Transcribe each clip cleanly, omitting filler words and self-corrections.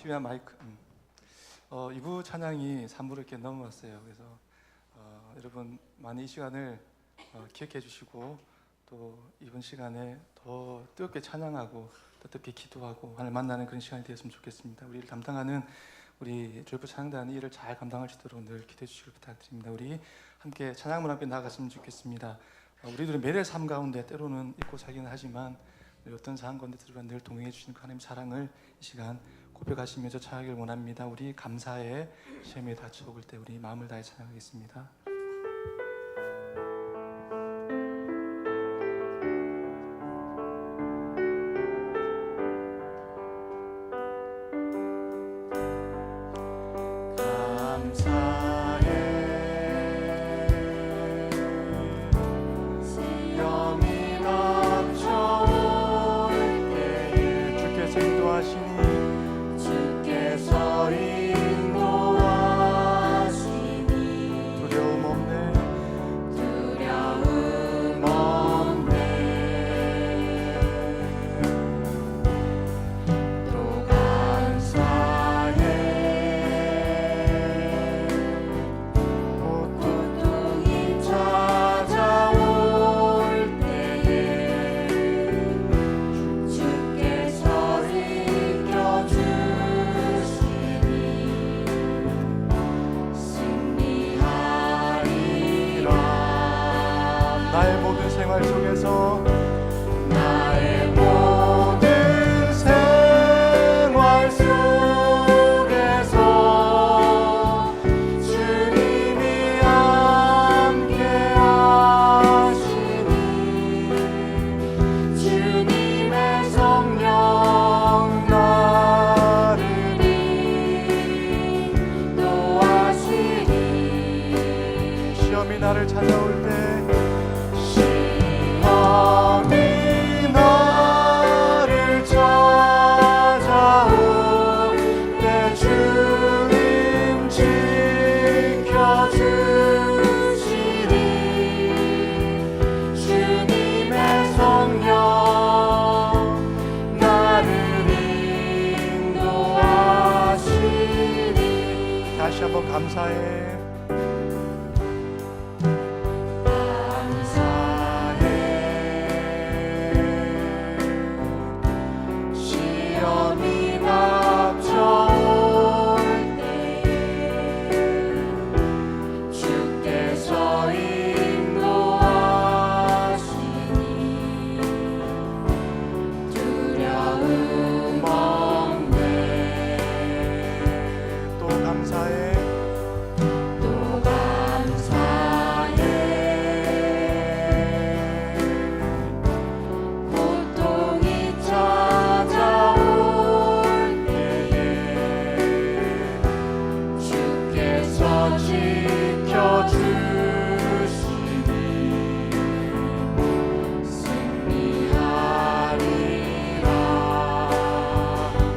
TV와 마이크. 2부 찬양이 3부로 이렇게 넘어왔어요. 그래서 여러분 많이 이 시간을 기억해 주시고 또 이번 시간에 더 뜨겁게 찬양하고 더 뜨겁게 기도하고 하나님 만나는 그런 시간이 되었으면 좋겠습니다. 우리를 담당하는 우리 조이풀 찬양단이 이를 잘 감당할 수 있도록 늘 기도해 주시길 부탁드립니다. 우리 함께 찬양문 앞에 나아갔으면 좋겠습니다. 우리들은 매일의 삶 가운데 때로는 잊고 살기는 하지만 어떤 상황 가운데 늘 동행해 주시는 하나님의 사랑을 이 시간 고백하시면서 찬양하기를 원합니다. 우리 감사의 시험에 닥쳐올 때 우리 마음을 다해 찬양하겠습니다. 나의 모든 생활 속에서 주님이 함께 하시니 주님의 성령 나를 인도하시니 시험이 나를 찾아올 때 다시 한번 감사해. 시험이 닥쳐올 때에 주께서 인도하시니 두려움 없네. 또 감사해.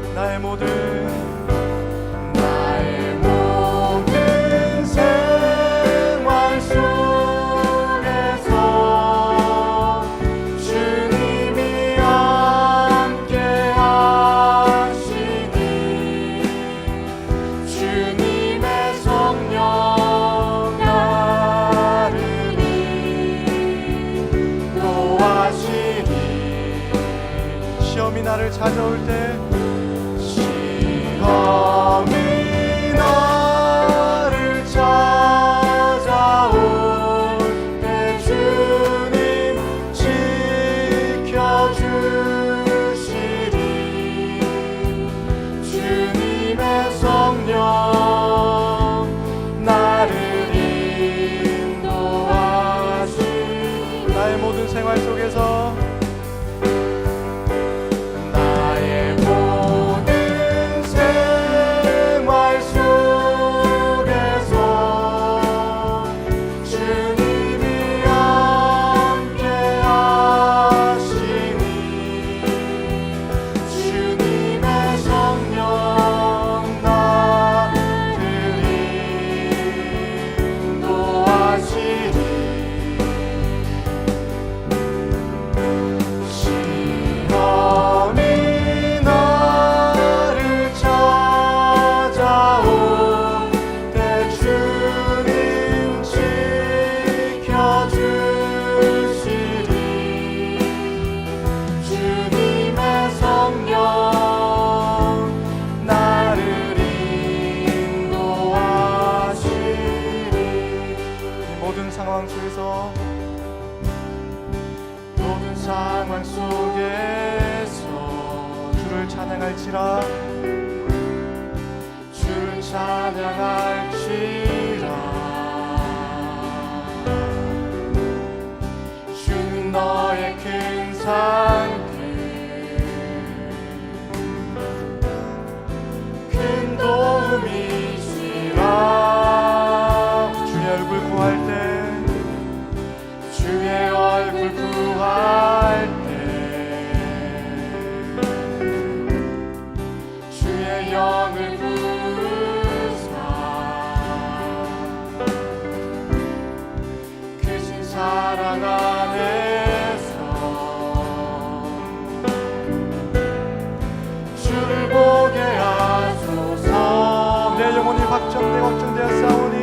나의 모든 생활 속에서 주님이 함께 하시니 주님의 성령 나를 인도하시니 시험이 나를 찾아올 때 시험이 나를 찾아올 때 주님 지켜주시리 주님의 성령 나를 인도하시니 나의 모든 생활 속에서 나의 모든 찬양할지라 주를 찬양할지라 주는 너의 큰 산길 큰 도움이시라 주의 얼굴 구할 때 주의 얼굴 구할 때 주의 영을 부으사 크신 사랑 안에서 주를 보게 하소서. 내 영혼이 확정되어 싸우니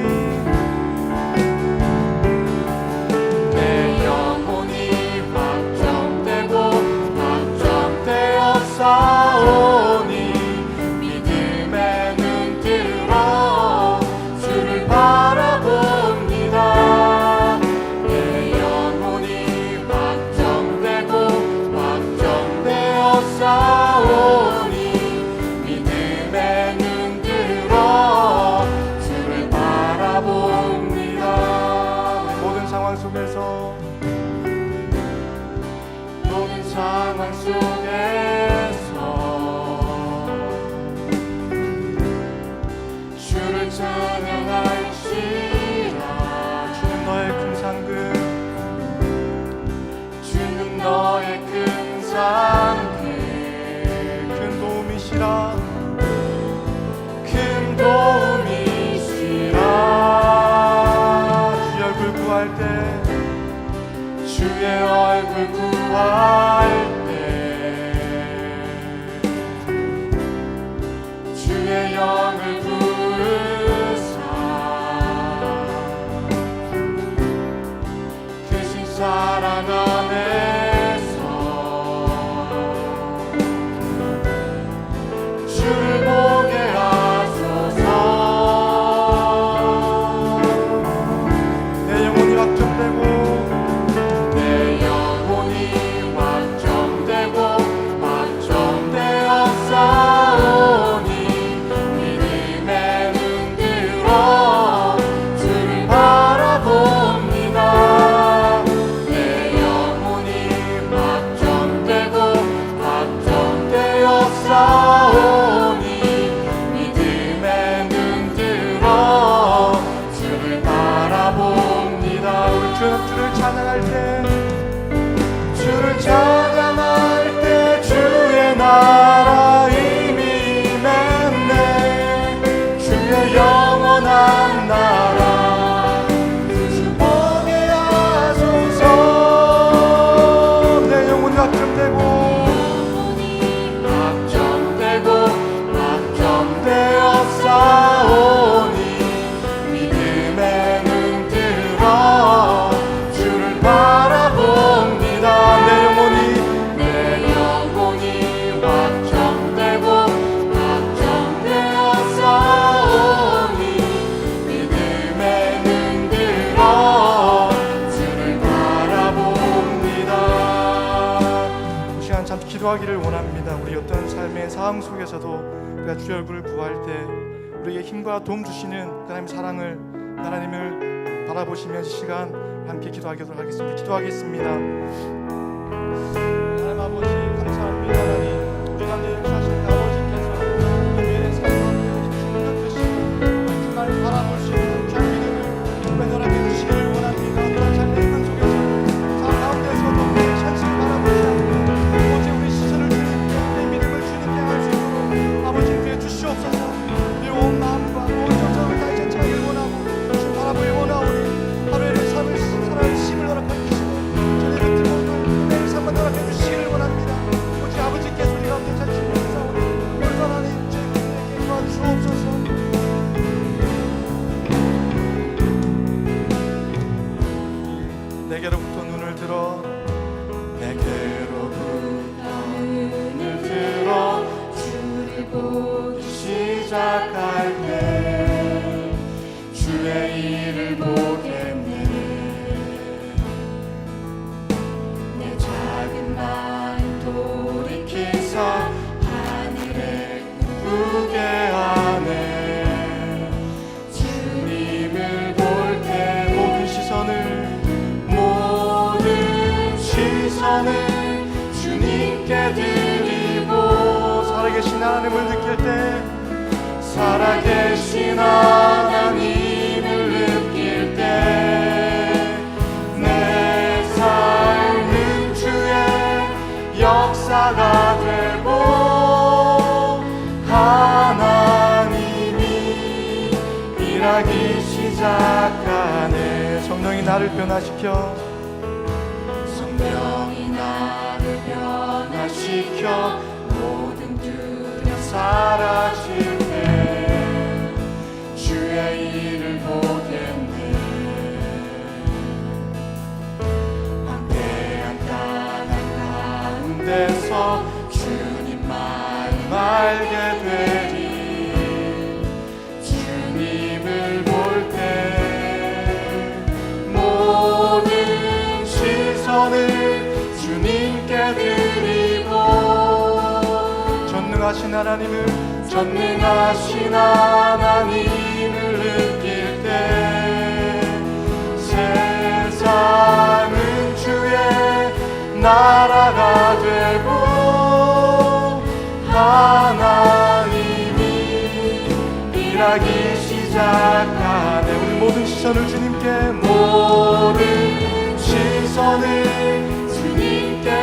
내 영혼이 확정되고 확정되어 싸우니 믿음의 눈 들어 주를 바라봅니다. 내 영혼이 확정되고 확정되어 싸우니 믿음의 눈 들어 주를 바라봅니다. 모든 상황 속에서 주를 찬양할지라 주는 너의 큰 상급 주는 너의 큰 상급 큰 도움이시라 큰 도움이시라 주의 얼굴 구할 때 주의 얼굴 구할 때 주의 영을 부으사 크신 사랑 안에서 주를 보게 하소서. 내 영혼이 확정되고 확정되어 싸우니 믿음의 눈 들어 주를 바라봅니다. 내 영혼이 확정되고 확정되어 싸우니 믿음의 눈 들어 주를 바라봅니다. 우리 주를 찬양할 때 주를 찬양할 때 주의 나라 이미 임했네. 주의 영원한 나라 주 보게 하소서. 내 영혼이 확정되고 확정되어 싸우니 믿음의 눈 들어 주를 바라봅니다. 내 영혼이 확정되고 확정되어 싸우니 믿음의 눈 들어 주를 바라봅니다. 이 시간 참 기도하기를 원합니다. 우리 어떤 삶의 상황 속에서도 우리가 주의 얼굴을 구할 때 우리에게 힘과 도움 주시는 하나님의 사랑을 하나님을 바라보시면서 시간 함께 기도하도록 하겠습니다. 기도하겠습니다. 하나님 아버지 감사합니다. 하나님 우리 가운데 역사하신 아버지께서 우리의 삶과 힘과 주시고 주님을 바라볼 수 있는 귀한 믿음을 매너하게 주시기를 원합니다. 어떤 삶의 현상 속에서 삶 가운데서도 우리의 찬스를 바라보지 않고 오직 우리 시선을 주님께 내 믿음을 주님께 할 수 있도록 아버지께 주시옵소서. 우리 온 마음과 온 정성을 다해 찬양하기를 원하고 주 바라보기 원하오니 하루의 삶을 살아갈 힘을 허락해 주시고 저희 같은 모든 내 삶을 허락해 주시기를 원합니다. 오직 아버지께서 우리 가운데 찬송을 싸우니 오늘 하나님 주의 기도에게 도와주옵소서. 내게로부터 눈을 들어 주를 보기 시작할 때 주의 일을 보겠네. 내 작은 마음 돌이키사 하늘의 살아계신 하나님을 느낄 때, 살아계신 하나님을 느낄 때, 내 삶은 주의 역사가 되고 하나님이 일하기 시작하네. 성령이 나를 변화시켜, 성령이 나를 변화시켜 모든 두려움 사라질 때 주의 일을 보겠네. 막대한 땅 가운데서 주님만 알게 되리. 주님을 볼 때 모든 시선을 주님께 드리고, 전능하신 하나님을 느낄 때, 세상은 주의 나라가 되고 하나님이 일하기 시작하네. 우리 모든 시선을 주님께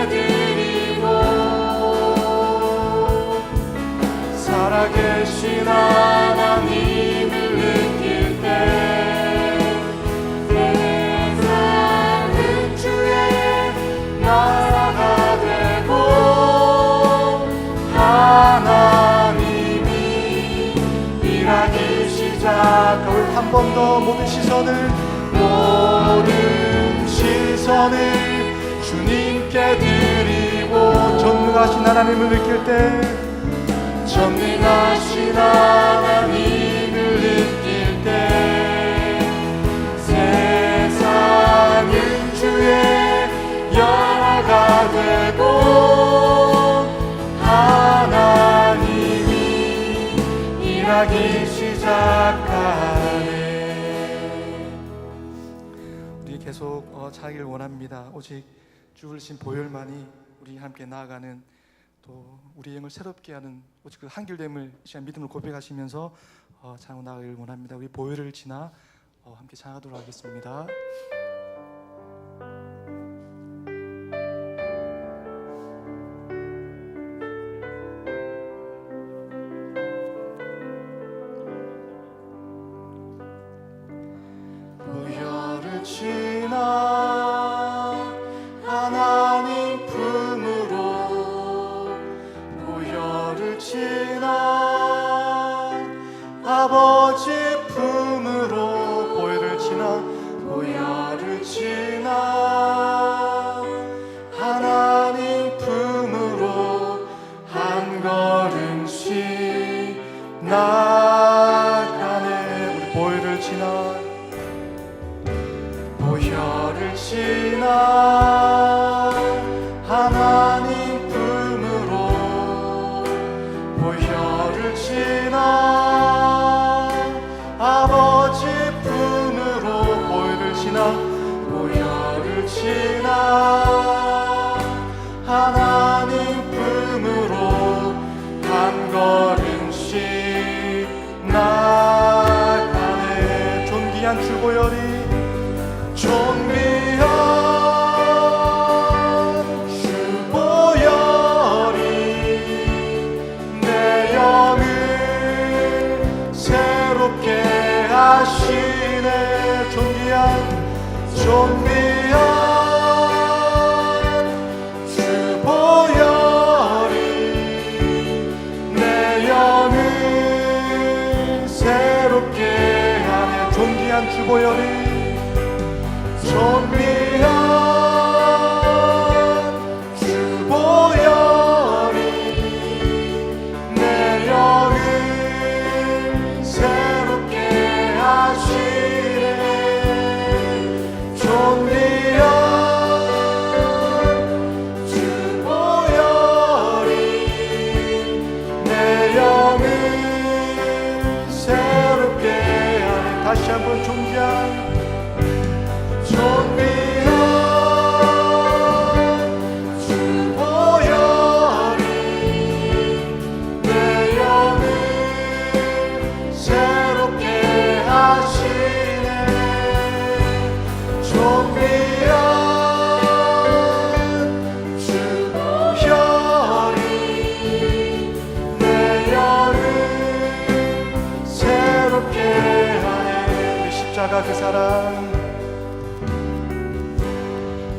드리고, 살아계신 하나님을 느낄 때, 세상은 주의 나라가 되고 하나님이 일하기 시작하고, 한 번 더 모든 시선을 주님께 드리고, 전능하신 하나님을 느낄 때, 전능하신 하나님을 느낄 때, 세상은 주의 나라가 되고 하나님이 일하기 시작하네. 우리 계속 자기를 원합니다. 오직 주신 보혈만이 우리 함께 나아가는, 또 우리 영을 새롭게 하는 오직 그 한결됨을 이 시간 믿음을 고백하시면서 찬양 나아가길 원합니다. 우리 보혈을 지나 함께 찬양하도록 하겠습니다. 보혈을 지나 하나님 품으로, 보혈을 지나 아버지 품으로, 보혈을 지나 하나님 품으로 한 걸음씩 나가네. 우리 보혈을 지나 하나님 품으로, 보혈을 지나 아버지 품으로, 보혈을 지나 하나님 품으로 한 걸음씩 나가네. 존귀한 주보혈이, 존귀한 주보혈이 내 영을 새롭게 하시네. 존귀한 주보혈이 내 영을 새롭게 하네. 존귀한 주보혈이, 내 영을 새롭게 하시네. 존귀한 주보혈이 내 영을 새롭게 하네. 다시 한번 존귀한 주보혈이 내 십자가 그 사랑,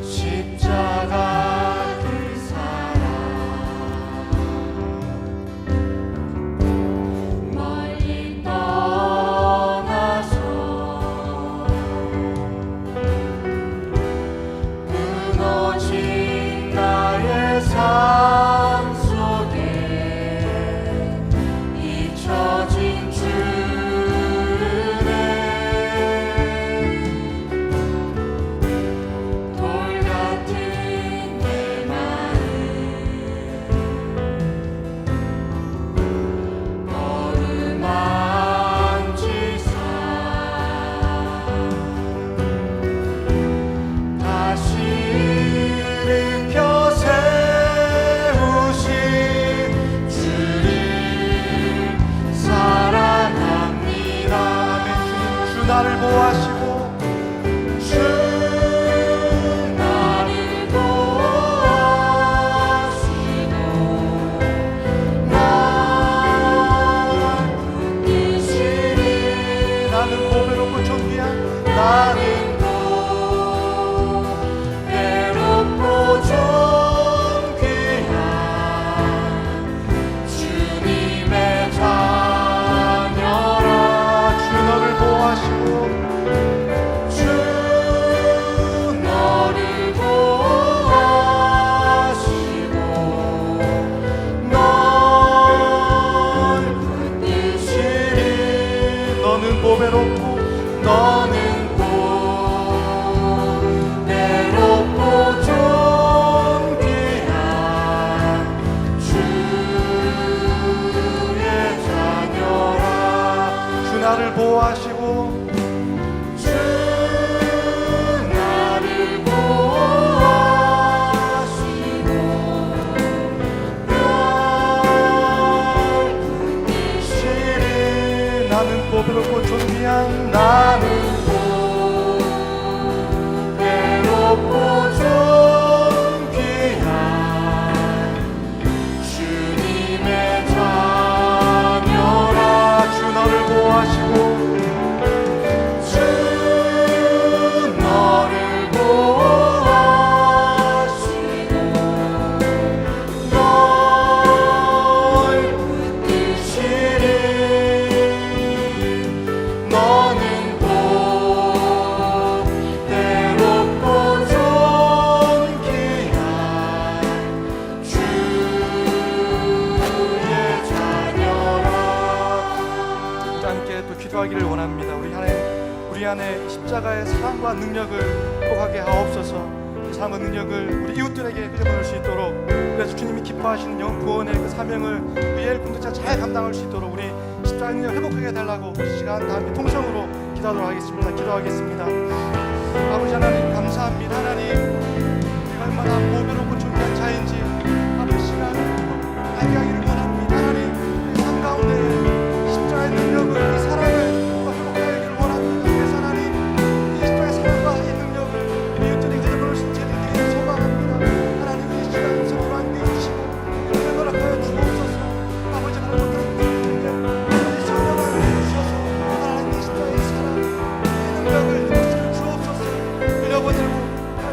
십자가 그 사랑, 멀리 떠나서 무너진 나의 삶 속에 잊혀진 주를 나를 보호하시고 주 나를 보호하시고 날 붙드시리. 나는 보배롭고 존귀한 나는 보배롭고 존귀한 주님의 자녀라. 주 너를 보호하시고 보배롭고 너는 보배롭고 존귀한 주의 자녀라. 주 나를 보호하시고 주 나를 보호하시고 날 붙드시리. 나는 보배롭고 존귀한 나는 보배롭고 존귀한 주님의 자녀라. 주 너를 보호하시고 주 너를 보호하시고 널 붙드시리. 너는 보배롭고 존귀한 주의 자녀라. 함께 또 기도하기를 원합니다. 우리 안에 십자가의 사랑과 능력을 복하게 하옵소서. 그 사랑과 능력을 우리 이웃들에게 흘려보낼 수 있도록, 그래서 주님이 기뻐하시는 영혼 구원의 그 사명을 우리 예일 공동체 잘 감당할 수 있도록 우리 십자가의 능력을 회복하게 해달라고 우리 시간 다음에 통성으로 기도하도록 하겠습니다. 기도하겠습니다. 아버지 하나님 감사합니다. 하나님, 우리가 얼마나 보배롭고 존귀한 자인지 아버지 시간 알게 하기를 원합니다. 하나님, 이 삶 가운데 십자가의 능력을, 이 사랑을 회복하기를 원합니다. 그래서 하나님, 이 십자가의 사랑과 이 능력을 우리 이웃들에게 흘려보낼 수 있는 제를 소망합니다. 하나님, 이 시간 서로 함께 해주시고 은혜 허락하여 주옵소서. 아버지 하나님, 어떤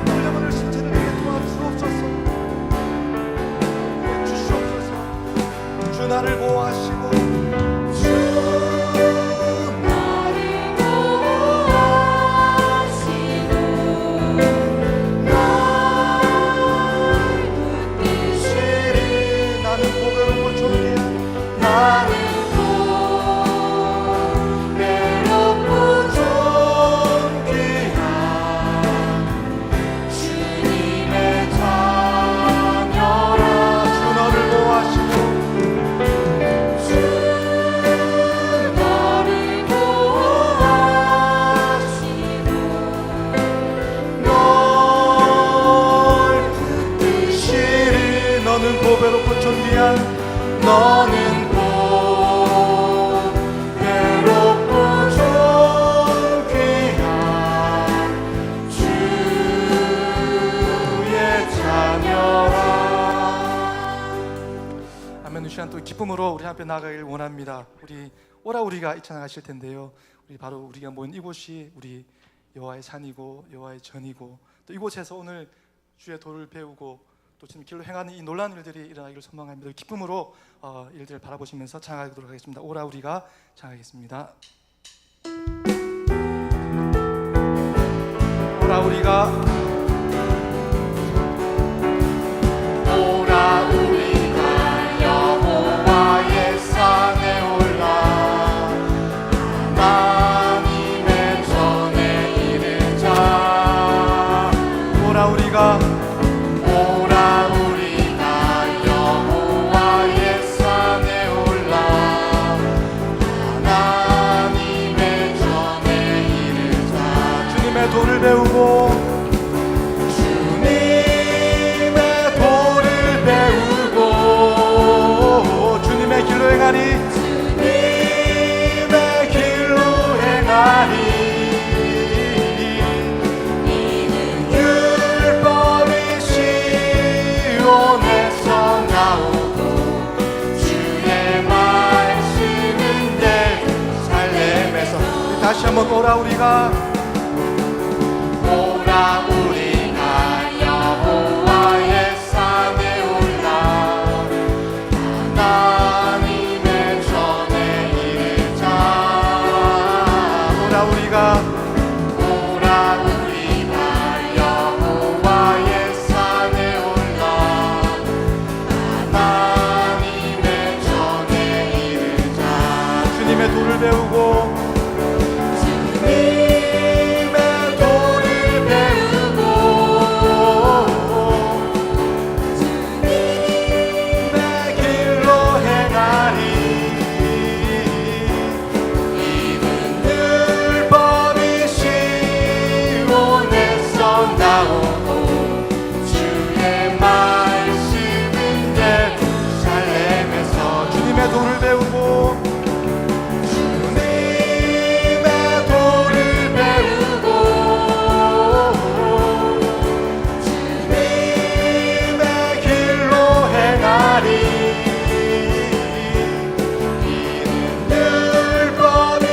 흘려보낼 수 있는 죄를 도와주옵소서. 주시옵소서. 주 나를 보호하시고 주 나를 보호하시고 날 붙드시리. 나는 보배롭고 존귀한 나는 보배롭고 존귀한 주님의 자녀라. 주 너를 보호하시고 주 너를 보호하시고 널 붙드시리. 너는 보배롭고 존귀한 너는 보배롭고 존귀한 주의 자녀라. 아멘. 이 시간 또 기쁨으로 우리 앞에 나가길 원합니다. 우리 오라 우리가 이 찬양 하실 텐데요. 바로 우리가 모인 이곳이 우리 여호와의 산이고 여호와의 전이고, 또 이곳에서 오늘 주의 도를 배우고 또 지금 길로 행하는 이 놀라운 일들이 일어나기를 소망합니다. 기쁨으로 일들을 바라보시면서 찬양하도록 하겠습니다. 오라 우리가 찬양하겠습니다. 오라 우리가, 오라 우리가 여호와의 산에 올라 하나님의 전에 이르자. 오라 우리가, 오라 우리가 여호와의 산에 올라 하나님의 전에 이르자. 주님의 도를 배우고 주님의 도를 배우고 주님의 길로 행하니, 주님의 길로 행하니. 이는 율법이 시온에서 나오고 주의 말씀은 예루살렘에서. 다시 한번 오라 우리가, 오라 우리가 여호와의 산에 올라 하나님의 전에 이르자. 오라 우리가, 오라 우리가 여호와의 산에 올라 하나님의 전에 이르자. 주님의 도를 배우고 주님의 도를 배우고 주님의 길로 행하리. 이는 율법이 시온에서 나오고 주의 말씀은 예루살렘에서. 주님의 도를 배우고 주님의 도를 배우고 주님의 길로 행하리. 이는 율법이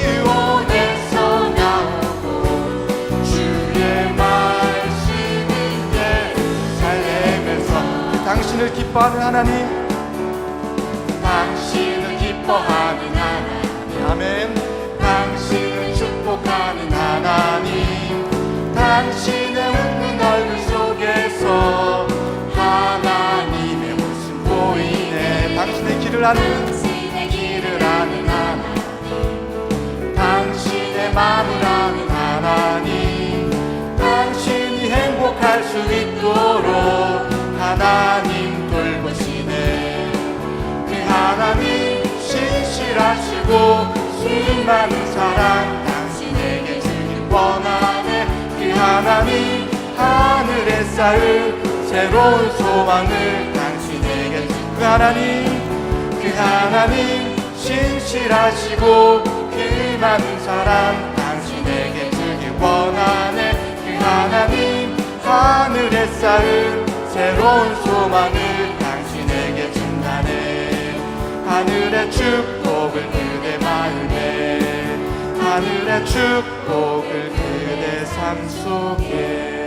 시온에서 나오고 주의 말씀은 예루살렘에서. 당신을 기뻐하는 하나님, 당신을 기뻐하는 하나님, 아멘. 당신을 축복하는 하나님, 당신의 웃는 얼굴 속에서 하나님의 웃음 보이네. 당신의 길을 아는, 당신의 길을 아는 하나님, 당신의 마음을 아는 하나님, 당신이 행복할 수 있도록 하나님 돌보시네. 그 하나님 신실하시고 수인 많은 사랑 당신에게 주길 원하네. 그 하나님 하늘에 쌓은 새로운 소망을 당신에게 주. 그 하나님 신실하시고 그 많은 사랑 당신에게 주길 원하네. 그 하나님 하늘에 쌓은 새로운 소망을 당신에게 준다네. 하늘의 축복을 그대 마음에, 하늘의 축복을 그대 삶 속에.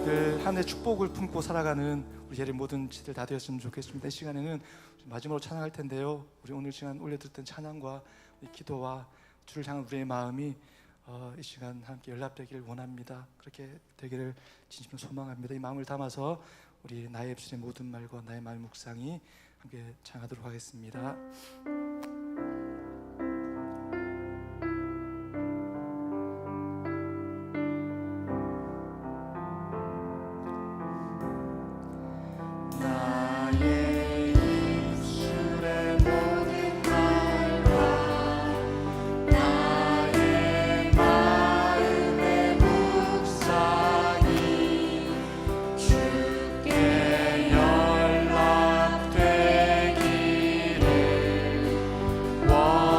늘 하늘의 축복을 품고 살아가는 우리 예리 모든 지들 다 되었으면 좋겠습니다. 이 시간에는 마지막으로 찬양할 텐데요, 우리 오늘 시간 올려드렸던 찬양과 우리 기도와 주를 향한 우리의 마음이 이 시간 함께 연락되기를 원합니다. 그렇게 되기를 진심으로 소망합니다. 이 마음을 담아서 우리 나의 입술의 모든 말과 나의 마음의 묵상이 함께 찬양하도록 하겠습니다. 나의 입술의 모든 말과 나의 마음의 묵상이 주께 연락되기를 원하네.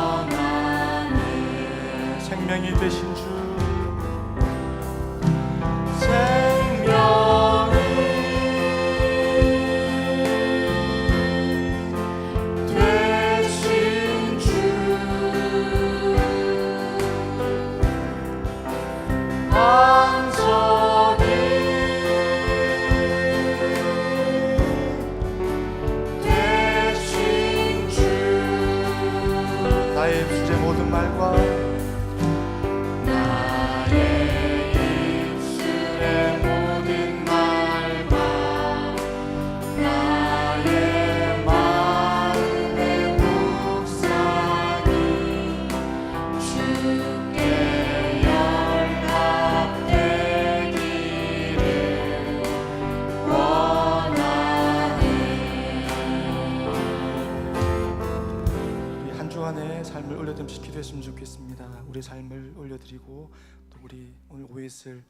주안의 삶을 올려드리면서 기도했으면 좋겠습니다. 우리 삶을 올려드리고 또 우리 오늘 OSL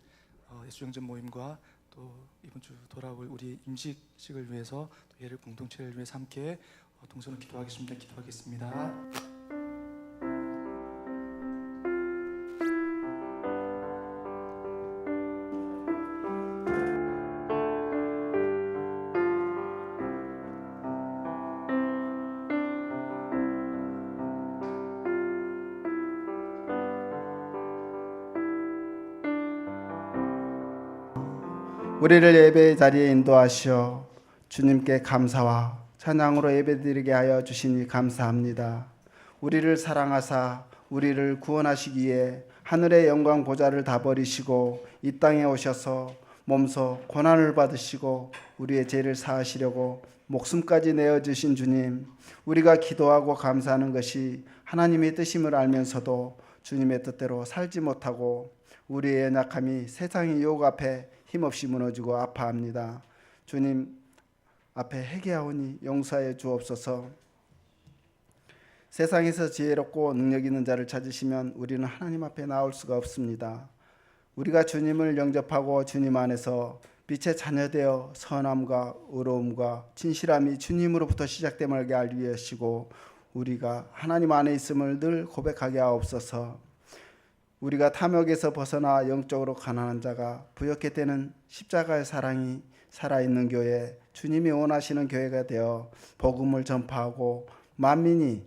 예수영전 모임과 또 이번 주 돌아올 우리 임직식을 위해서 또 예를 공동체를 위해서 함께 동서로 기도하겠습니다. 우리를 예배의 자리에 인도하시어 주님께 감사와 찬양으로 예배드리게 하여 주시니 감사합니다. 우리를 사랑하사 우리를 구원하시기에 하늘의 영광 보좌를 다 버리시고 이 땅에 오셔서 몸소 고난을 받으시고 우리의 죄를 사하시려고 목숨까지 내어주신 주님, 우리가 기도하고 감사하는 것이 하나님의 뜻임을 알면서도 주님의 뜻대로 살지 못하고 우리의 연약함이 세상의 유혹 앞에 힘없이 무너지고 아파합니다. 주님 앞에 회개하오니 용서해 주옵소서. 세상에서 지혜롭고 능력 있는 자를 찾으시면 우리는 하나님 앞에 나올 수가 없습니다. 우리가 주님을 영접하고 주님 안에서 빛의 자녀되어 선함과 의로움과 진실함이 주님으로부터 시작됨을 알기 위하시고 우리가 하나님 안에 있음을 늘 고백하게 하옵소서. 우리가 탐욕에서 벗어나 영적으로 가난한 자가 부욕케 되는 십자가의 사랑이 살아있는 교회, 주님이 원하시는 교회가 되어 복음을 전파하고 만인이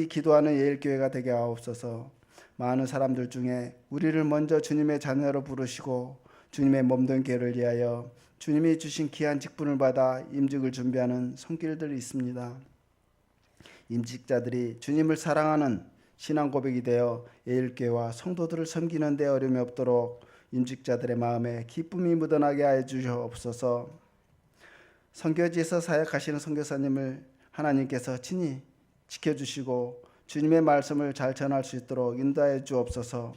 기도하는 예일교회가 되게 하옵소서. 많은 사람들 중에 우리를 먼저 주님의 자녀로 부르시고 주님의 몸된 교회를 위하여 주님이 주신 귀한 직분을 받아 임직을 준비하는 손길들이 있습니다. 임직자들이 주님을 사랑하는 신앙 고백이 되어 예일교회와 성도들을 섬기는 데 어려움이 없도록 임직자들의 마음에 기쁨이 묻어나게 하여 주시옵소서. 선교지에서 사역하시는 선교사님을 하나님께서 친히 지켜주시고 주님의 말씀을 잘 전할 수 있도록 인도하여 주옵소서.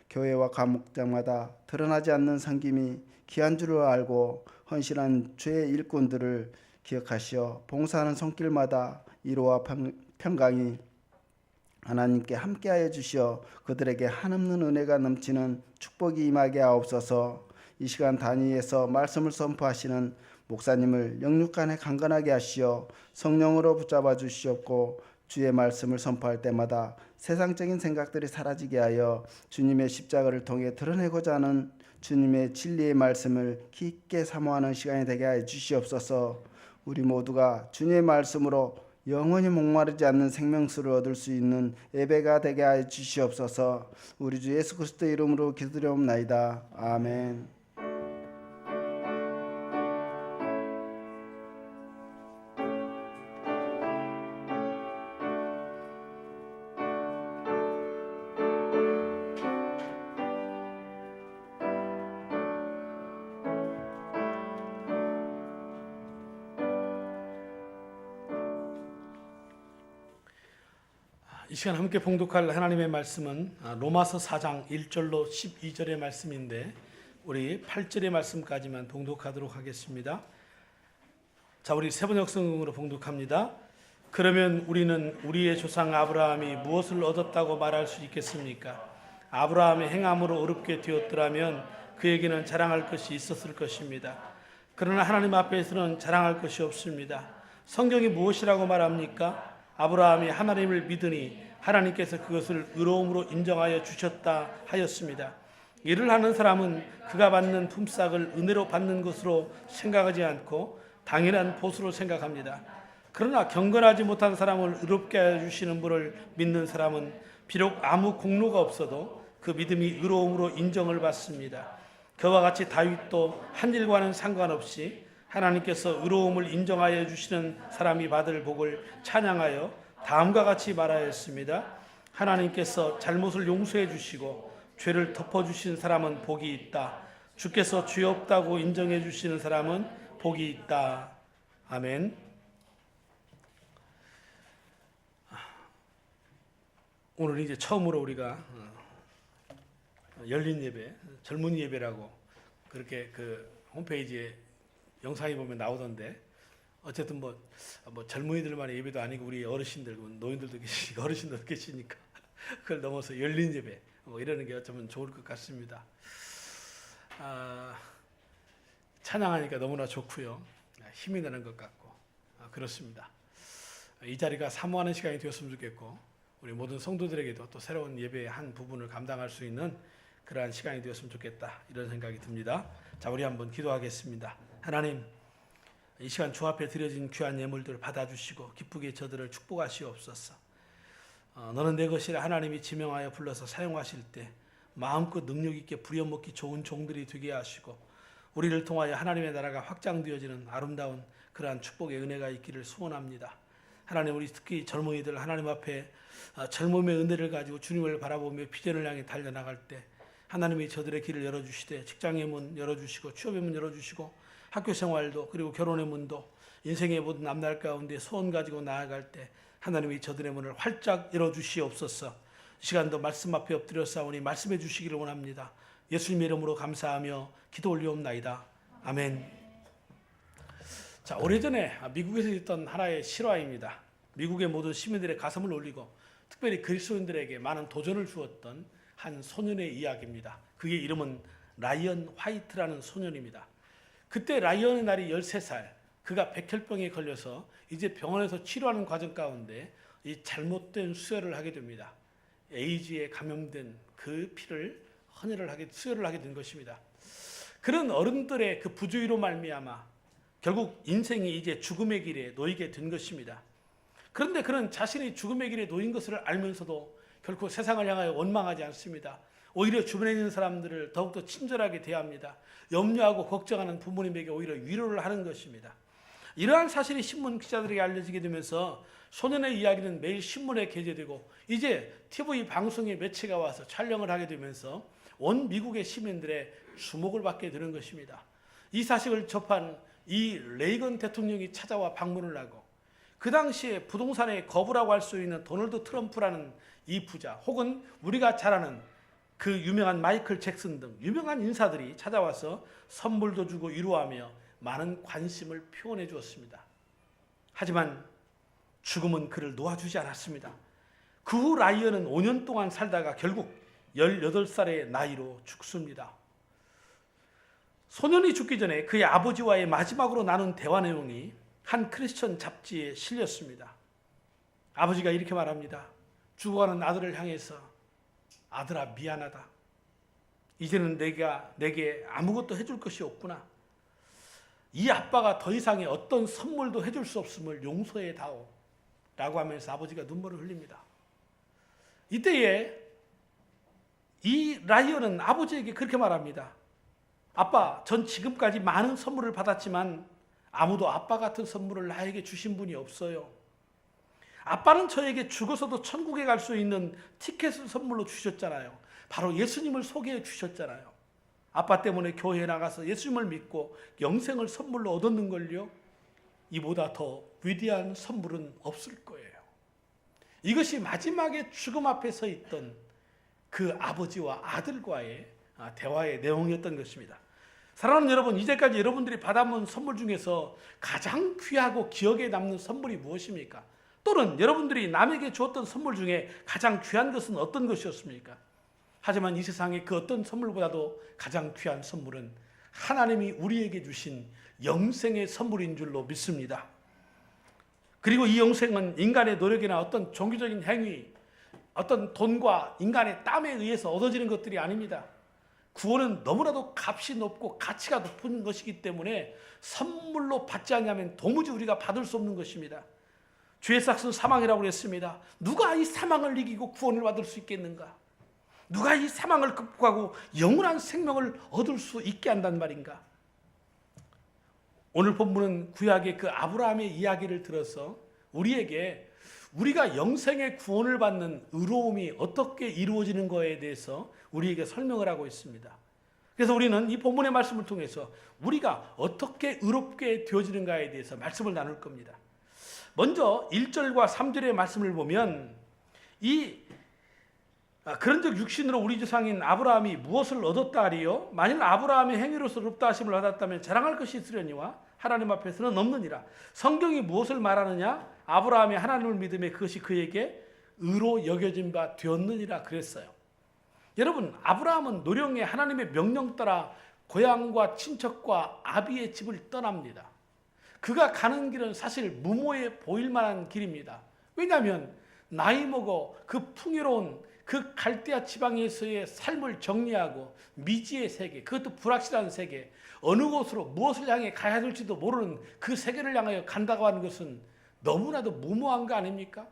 교회와 감옥장마다 드러나지 않는 섬김이 귀한 줄을 알고 헌신한 주의 일꾼들을 기억하시어 봉사하는 손길마다 위로와 평강이 하나님께 함께하여 주시어 그들에게 한없는 은혜가 넘치는 축복이 임하게 하옵소서. 이 시간 단위에서 말씀을 선포하시는 목사님을 영육간에 강건하게 하시어 성령으로 붙잡아 주시옵고 주의 말씀을 선포할 때마다 세상적인 생각들이 사라지게 하여 주님의 십자가를 통해 드러내고자 하는 주님의 진리의 말씀을 깊게 사모하는 시간이 되게 하여 주시옵소서. 우리 모두가 주님의 말씀으로 영원히 목마르지 않는 생명수를 얻을 수 있는 예배가 되게 하여 주시옵소서. 우리 주 예수 그리스도의 이름으로 기도드리옵나이다. 아멘. 이 시간 함께 봉독할 하나님의 말씀은 로마서 4장 1절로 12절의 말씀인데 우리 8절의 말씀까지만 봉독하도록 하겠습니다. 자, 우리 세번역성으로 봉독합니다. 그러면 우리는 우리의 조상 아브라함이 무엇을 얻었다고 말할 수 있겠습니까? 아브라함의 행함으로 어렵게 되었더라면 그에게는 자랑할 것이 있었을 것입니다. 그러나 하나님 앞에서는 자랑할 것이 없습니다. 성경이 무엇이라고 말합니까? 아브라함이 하나님을 믿으니 하나님께서 그것을 의로움으로 인정하여 주셨다 하였습니다. 일을 하는 사람은 그가 받는 품삯을 은혜로 받는 것으로 생각하지 않고 당연한 보수로 생각합니다. 그러나 경건하지 못한 사람을 의롭게 하여 주시는 분을 믿는 사람은 비록 아무 공로가 없어도 그 믿음이 의로움으로 인정을 받습니다. 그와 같이 다윗도 한 일과는 상관없이 하나님께서 의로움을 인정하여 주시는 사람이 받을 복을 찬양하여 다음과 같이 말하였습니다. 하나님께서 잘못을 용서해 주시고 죄를 덮어주신 사람은 복이 있다. 주께서 죄 없다고 인정해 주시는 사람은 복이 있다. 아멘. 오늘 이제 처음으로 우리가 열린 예배, 젊은 예배라고 그렇게 그 홈페이지에 영상에 보면 나오던데 어쨌든 뭐 젊은이들만의 예배도 아니고 우리 어르신들, 노인들도 계시니까 어르신들도 계시니까 그걸 넘어서 열린 예배 뭐 이러는 게 어쩌면 좋을 것 같습니다. 찬양하니까 너무나 좋고요. 힘이 나는 것 같고 그렇습니다. 이 자리가 사모하는 시간이 되었으면 좋겠고 우리 모든 성도들에게도 또 새로운 예배의 한 부분을 감당할 수 있는 그러한 시간이 되었으면 좋겠다 이런 생각이 듭니다. 자, 우리 한번 기도하겠습니다. 하나님, 이 시간 주 앞에 드려진 귀한 예물들을 받아주시고 기쁘게 저들을 축복하시옵소서. 너는 내 것이라 하나님이 지명하여 불러서 사용하실 때 마음껏 능력 있게 부려먹기 좋은 종들이 되게 하시고 우리를 통하여 하나님의 나라가 확장되어지는 아름다운 그러한 축복의 은혜가 있기를 소원합니다. 하나님, 우리 특히 젊은이들 하나님 앞에 젊음의 은혜를 가지고 주님을 바라보며 비전을 향해 달려나갈 때 하나님이 저들의 길을 열어주시되 직장의 문 열어주시고 취업의 문 열어주시고 학교 생활도 그리고 결혼의 문도 인생의 모든 앞날 가운데 소원 가지고 나아갈 때 하나님이 저들의 문을 활짝 열어주시옵소서. 이 시간도 말씀 앞에 엎드려 싸우니 말씀해 주시기를 원합니다. 예수님의 이름으로 감사하며 기도 올리옵나이다. 아멘. 자, 오래전에 미국에서 있던 하나의 실화입니다. 미국의 모든 시민들의 가슴을 울리고 특별히 그리스도인들에게 많은 도전을 주었던 한 소년의 이야기입니다. 그의 이름은 라이언 화이트라는 소년입니다. 그때 라이언의 날이 13살, 그가 백혈병에 걸려서 이제 병원에서 치료하는 과정 가운데 이 잘못된 수혈을 하게 됩니다. 에이즈에 감염된 그 피를 수혈을 하게 된 것입니다. 그런 어른들의 그 부주의로 말미암아 결국 인생이 이제 죽음의 길에 놓이게 된 것입니다. 그런데 그는 자신이 죽음의 길에 놓인 것을 알면서도 결코 세상을 향하여 원망하지 않습니다. 오히려 주변에 있는 사람들을 더욱더 친절하게 대합니다. 염려하고 걱정하는 부모님에게 오히려 위로를 하는 것입니다. 이러한 사실이 신문 기자들에게 알려지게 되면서 소년의 이야기는 매일 신문에 게재되고 이제 TV 방송의 매체가 와서 촬영을 하게 되면서 온 미국의 시민들의 주목을 받게 되는 것입니다. 이 사실을 접한 이 레이건 대통령이 찾아와 방문을 하고 그 당시에 부동산의 거부라고 할 수 있는 도널드 트럼프라는 이 부자 혹은 우리가 잘 아는 그 유명한 마이클 잭슨 등 유명한 인사들이 찾아와서 선물도 주고 위로하며 많은 관심을 표현해 주었습니다. 하지만 죽음은 그를 놓아주지 않았습니다. 그 후 라이언은 5년 동안 살다가 결국 18살의 나이로 죽습니다. 소년이 죽기 전에 그의 아버지와의 마지막으로 나눈 대화 내용이 한 크리스천 잡지에 실렸습니다. 아버지가 이렇게 말합니다. 죽어가는 아들을 향해서 아들아 미안하다. 이제는 내게 아무것도 해줄 것이 없구나. 이 아빠가 더 이상의 어떤 선물도 해줄 수 없음을 용서해 다오. 라고 하면서 아버지가 눈물을 흘립니다. 이때에 이 라이언은 아버지에게 그렇게 말합니다. 아빠, 전 지금까지 많은 선물을 받았지만 아무도 아빠 같은 선물을 나에게 주신 분이 없어요. 아빠는 저에게 죽어서도 천국에 갈 수 있는 티켓을 선물로 주셨잖아요. 바로 예수님을 소개해 주셨잖아요. 아빠 때문에 교회에 나가서 예수님을 믿고 영생을 선물로 얻었는걸요. 이보다 더 위대한 선물은 없을 거예요. 이것이 마지막에 죽음 앞에 서 있던 그 아버지와 아들과의 대화의 내용이었던 것입니다. 사랑하는 여러분, 이제까지 여러분들이 받아본 선물 중에서 가장 귀하고 기억에 남는 선물이 무엇입니까? 또는 여러분들이 남에게 주었던 선물 중에 가장 귀한 것은 어떤 것이었습니까? 하지만 이 세상의 그 어떤 선물보다도 가장 귀한 선물은 하나님이 우리에게 주신 영생의 선물인 줄로 믿습니다. 그리고 이 영생은 인간의 노력이나 어떤 종교적인 행위, 어떤 돈과 인간의 땀에 의해서 얻어지는 것들이 아닙니다. 구원은 너무나도 값이 높고 가치가 높은 것이기 때문에 선물로 받지 않으면 도무지 우리가 받을 수 없는 것입니다. 죄의 삭은 사망이라고 했습니다. 누가 이 사망을 이기고 구원을 받을 수 있겠는가? 누가 이 사망을 극복하고 영원한 생명을 얻을 수 있게 한단 말인가? 오늘 본문은 구약의 그 아브라함의 이야기를 들어서 우리에게 우리가 영생의 구원을 받는 의로움이 어떻게 이루어지는 것에 대해서 우리에게 설명을 하고 있습니다. 그래서 우리는 이 본문의 말씀을 통해서 우리가 어떻게 의롭게 되어지는가에 대해서 말씀을 나눌 겁니다. 먼저 1절과 3절의 말씀을 보면 그런즉 육신으로 우리 조상인 아브라함이 무엇을 얻었다 하리요? 만일 아브라함의 행위로서 의롭다 하심을 받았다면 자랑할 것이 있으려니와 하나님 앞에서는 없느니라. 성경이 무엇을 말하느냐? 아브라함이 하나님을 믿음에 그것이 그에게 의로 여겨진 바 되었느니라 그랬어요. 여러분, 아브라함은 노령에 하나님의 명령 따라 고향과 친척과 아비의 집을 떠납니다. 그가 가는 길은 사실 무모해 보일 만한 길입니다. 왜냐하면 나이 먹어 그 풍요로운 그 갈대아 지방에서의 삶을 정리하고 미지의 세계, 그것도 불확실한 세계, 어느 곳으로 무엇을 향해 가야 될지도 모르는 그 세계를 향하여 간다고 하는 것은 너무나도 무모한 거 아닙니까?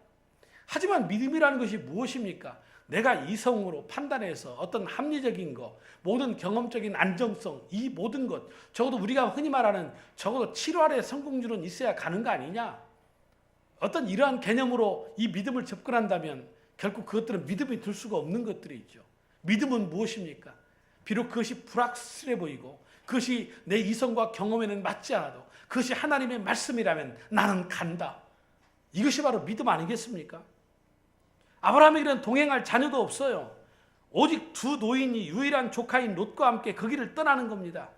하지만 믿음이라는 것이 무엇입니까? 내가 이성으로 판단해서 어떤 합리적인 것, 모든 경험적인 안정성, 이 모든 것, 적어도 우리가 흔히 말하는 적어도 7활의 성공률은 있어야 가는 거 아니냐? 어떤 이러한 개념으로 이 믿음을 접근한다면 결국 그것들은 믿음이 될 수가 없는 것들이죠. 믿음은 무엇입니까? 비록 그것이 불확실해 보이고 그것이 내 이성과 경험에는 맞지 않아도 그것이 하나님의 말씀이라면 나는 간다. 이것이 바로 믿음 아니겠습니까? 아브라함에게는 동행할 자녀도 없어요. 오직 두 노인이 유일한 조카인 롯과 함께 그 길을 떠나는 겁니다.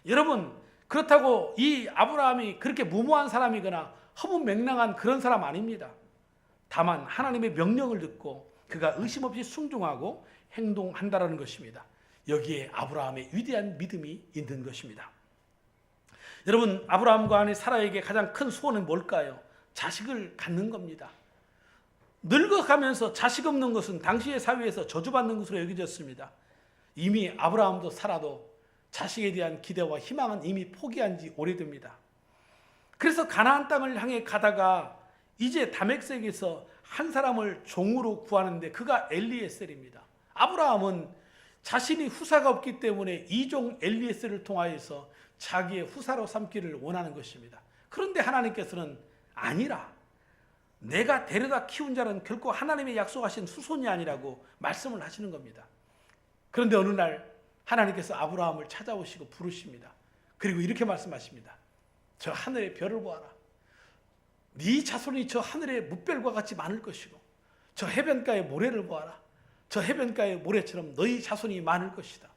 여러분, 그렇다고 이 아브라함이 그렇게 무모한 사람이거나 허무맹랑한 그런 사람 아닙니다. 다만 하나님의 명령을 듣고 그가 의심 없이 순종하고 행동한다라는 것입니다. 여기에 아브라함의 위대한 믿음이 있는 것입니다. 여러분, 아브라함과 아내 사라에게 가장 큰 소원은 뭘까요? 자식을 갖는 겁니다. 늙어가면서 자식 없는 것은 당시의 사회에서 저주받는 것으로 여겨졌습니다. 이미 아브라함도 사라도 자식에 대한 기대와 희망은 이미 포기한 지 오래됩니다. 그래서 가나안 땅을 향해 가다가 이제 다메섹에서 한 사람을 종으로 구하는데 그가 엘리에셀입니다. 아브라함은 자신이 후사가 없기 때문에 이종 엘리에셀을 통하여서 자기의 후사로 삼기를 원하는 것입니다. 그런데 하나님께서는 아니라, 내가 데려다 키운 자는 결코 하나님의 약속하신 후손이 아니라고 말씀을 하시는 겁니다. 그런데 어느 날 하나님께서 아브라함을 찾아오시고 부르십니다. 그리고 이렇게 말씀하십니다. 저 하늘의 별을 보아라. 네 자손이 저 하늘의 뭇별과 같이 많을 것이고 저 해변가의 모래를 보아라. 저 해변가의 모래처럼 너희 자손이 많을 것이다.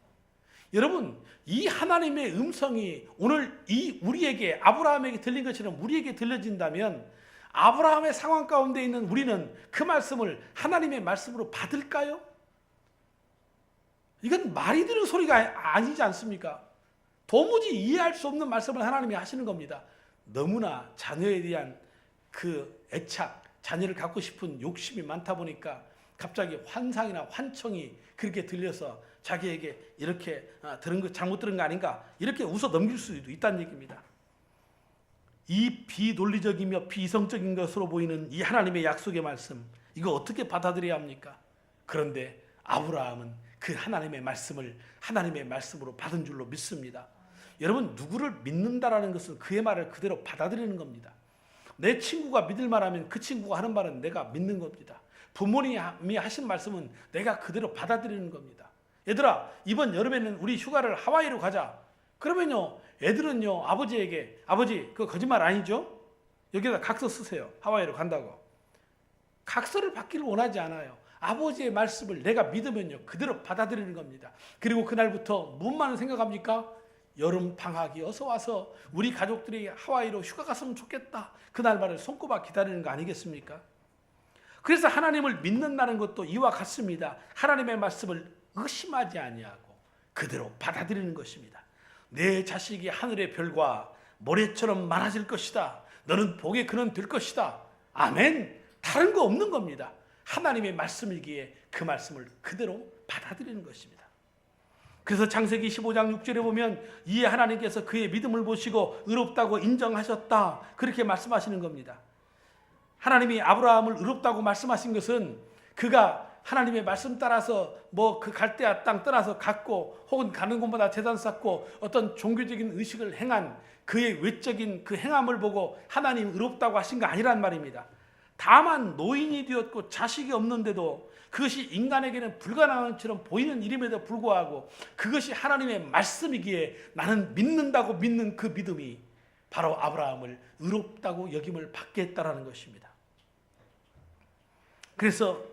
여러분, 이 하나님의 음성이 오늘 이 우리에게, 아브라함에게 들린 것처럼 우리에게 들려진다면 아브라함의 상황 가운데 있는 우리는 그 말씀을 하나님의 말씀으로 받을까요? 이건 말이 되는 소리가 아니지 않습니까? 도무지 이해할 수 없는 말씀을 하나님이 하시는 겁니다. 너무나 자녀에 대한 그 애착, 자녀를 갖고 싶은 욕심이 많다 보니까 갑자기 환상이나 환청이 그렇게 들려서 자기에게 이렇게 들은 거, 잘못 들은 거 아닌가, 이렇게 웃어 넘길 수도 있다는 얘기입니다. 이 비논리적이며 비이성적인 것으로 보이는 이 하나님의 약속의 말씀, 이거 어떻게 받아들여야 합니까? 그런데 아브라함은 그 하나님의 말씀을 하나님의 말씀으로 받은 줄로 믿습니다. 여러분, 누구를 믿는다라는 것은 그의 말을 그대로 받아들이는 겁니다. 내 친구가 믿을 말하면 그 친구가 하는 말은 내가 믿는 겁니다. 부모님이 하신 말씀은 내가 그대로 받아들이는 겁니다. 얘들아, 이번 여름에는 우리 휴가를 하와이로 가자. 그러면요, 애들은요, 아버지에게, 아버지, 그거 거짓말 아니죠? 여기다 각서 쓰세요. 하와이로 간다고. 각서를 받기를 원하지 않아요. 아버지의 말씀을 내가 믿으면요, 그대로 받아들이는 겁니다. 그리고 그날부터 무엇만 생각합니까? 여름 방학이 어서 와서 우리 가족들이 하와이로 휴가 갔으면 좋겠다. 그날만을 손꼽아 기다리는 거 아니겠습니까? 그래서 하나님을 믿는다는 것도 이와 같습니다. 하나님의 말씀을 의심하지 아니하고 그대로 받아들이는 것입니다. 내 자식이 하늘의 별과 모래처럼 많아질 것이다. 너는 복의 근원 될 것이다. 아멘. 다른 거 없는 겁니다. 하나님의 말씀이기에 그 말씀을 그대로 받아들이는 것입니다. 그래서 창세기 15장 6절에 보면 이에 하나님께서 그의 믿음을 보시고 의롭다고 인정하셨다. 그렇게 말씀하시는 겁니다. 하나님이 아브라함을 의롭다고 말씀하신 것은 그가 하나님의 말씀 따라서 뭐 그 갈대아 땅 떠나서 갔고 혹은 가는 곳마다 제단 쌓고 어떤 종교적인 의식을 행한 그의 외적인 그 행함을 보고 하나님 의롭다고 하신 거 아니란 말입니다. 다만 노인이 되었고 자식이 없는데도 그것이 인간에게는 불가능한 것처럼 보이는 일임에도 불구하고 그것이 하나님의 말씀이기에 나는 믿는다고 믿는 그 믿음이 바로 아브라함을 의롭다고 여김을 받게 했다라는 것입니다. 그래서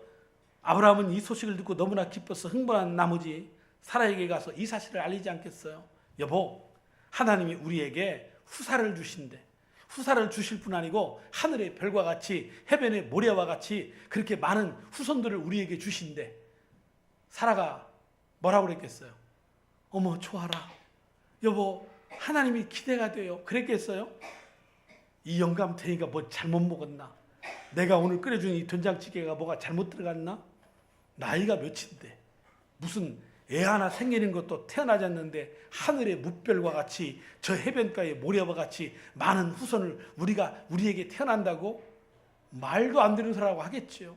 아브라함은 이 소식을 듣고 너무나 기뻐서 흥분한 나머지 사라에게 가서 이 사실을 알리지 않겠어요? 여보, 하나님이 우리에게 후사를 주신대. 후사를 주실 뿐 아니고 하늘의 별과 같이 해변의 모래와 같이 그렇게 많은 후손들을 우리에게 주신대. 사라가 뭐라고 그랬겠어요? 어머 좋아라. 여보 하나님이 기대가 돼요. 그랬겠어요? 이 영감탱이가 뭐 잘못 먹었나? 내가 오늘 끓여준 이 된장찌개가 뭐가 잘못 들어갔나? 나이가 몇인데 무슨 애 하나 생기는 것도 태어나지 않는데 하늘의 뭇별과 같이 저 해변가의 모래와 같이 많은 후손을 우리에게 태어난다고? 말도 안 되는 소리라고 하겠지요.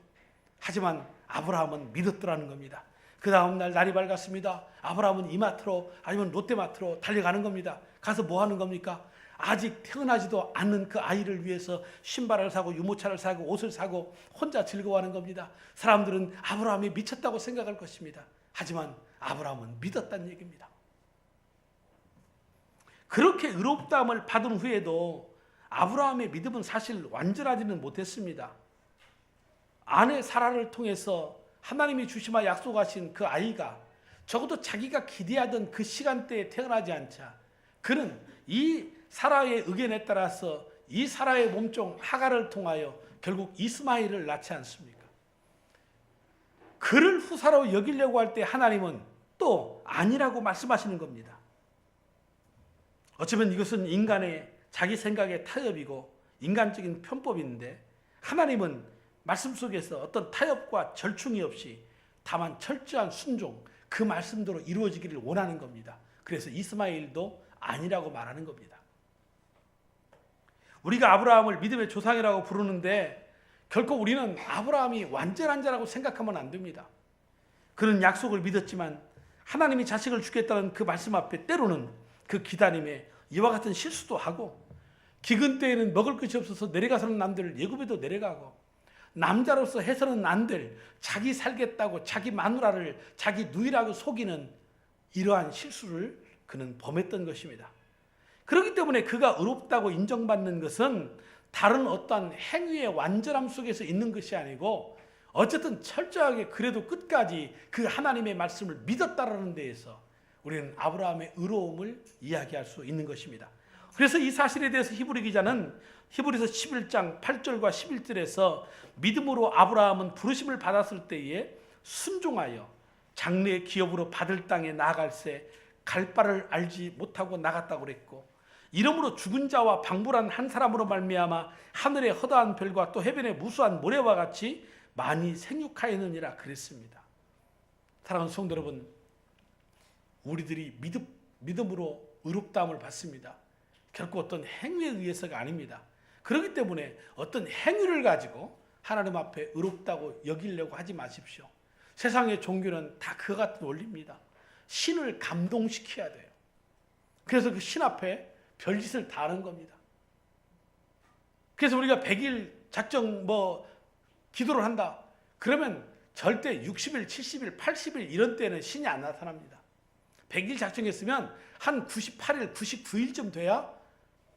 하지만 아브라함은 믿었더라는 겁니다. 그 다음날 날이 밝았습니다. 아브라함은 이마트로 아니면 롯데마트로 달려가는 겁니다. 가서 뭐 하는 겁니까? 아직 태어나지도 않는 그 아이를 위해서 신발을 사고 유모차를 사고 옷을 사고 혼자 즐거워하는 겁니다. 사람들은 아브라함이 미쳤다고 생각할 것입니다. 하지만 아브라함은 믿었다는 얘기입니다. 그렇게 의롭다함을 받은 후에도 아브라함의 믿음은 사실 완전하지는 못했습니다. 아내 사라를 통해서 하나님이 주시마 약속하신 그 아이가 적어도 자기가 기대하던 그 시간대에 태어나지 않자 그는 이 사라의 의견에 따라서 이 사라의 몸종 하갈을 통하여 결국 이스마엘을 낳지 않습니까? 그를 후사로 여기려고 할 때 하나님은 또 아니라고 말씀하시는 겁니다. 어쩌면 이것은 인간의 자기 생각의 타협이고 인간적인 편법인데 하나님은 말씀 속에서 어떤 타협과 절충이 없이 다만 철저한 순종, 그 말씀대로 이루어지기를 원하는 겁니다. 그래서 이스마엘도 아니라고 말하는 겁니다. 우리가 아브라함을 믿음의 조상이라고 부르는데 결코 우리는 아브라함이 완전한 자라고 생각하면 안 됩니다. 그는 약속을 믿었지만 하나님이 자식을 주겠다는 그 말씀 앞에 때로는 그 기다림에 이와 같은 실수도 하고 기근 때에는 먹을 것이 없어서 내려가서는 안 될 예굽에도 내려가고 남자로서 해서는 안 될 자기 살겠다고 자기 마누라를 자기 누이라고 속이는 이러한 실수를 그는 범했던 것입니다. 그렇기 때문에 그가 의롭다고 인정받는 것은 다른 어떠한 행위의 완전함 속에서 있는 것이 아니고 어쨌든 철저하게 그래도 끝까지 그 하나님의 말씀을 믿었다라는 데에서 우리는 아브라함의 의로움을 이야기할 수 있는 것입니다. 그래서 이 사실에 대해서 히브리 기자는 히브리서 11장 8절과 11절에서 믿음으로 아브라함은 부르심을 받았을 때에 순종하여 장래의 기업으로 받을 땅에 나아갈새 갈 바를 알지 못하고 나갔다고 그랬고 이러므로 죽은 자와 방불한 한 사람으로 말미암아 하늘의 허다한 별과 또 해변의 무수한 모래와 같이 많이 생육하였느니라 그랬습니다. 사랑하는 성도 여러분, 우리들이 믿음으로 의롭다함을 받습니다. 결코 어떤 행위에 의해서가 아닙니다. 그렇기 때문에 어떤 행위를 가지고 하나님 앞에 의롭다고 여기려고 하지 마십시오. 세상의 종교는 다 그와 같은 원리입니다. 신을 감동시켜야 돼요. 그래서 그 신 앞에 별짓을 다 하는 겁니다. 그래서 우리가 100일 작정 기도를 한다. 그러면 절대 60일, 70일, 80일 이런 때는 신이 안 나타납니다. 100일 작정했으면 한 98일, 99일쯤 돼야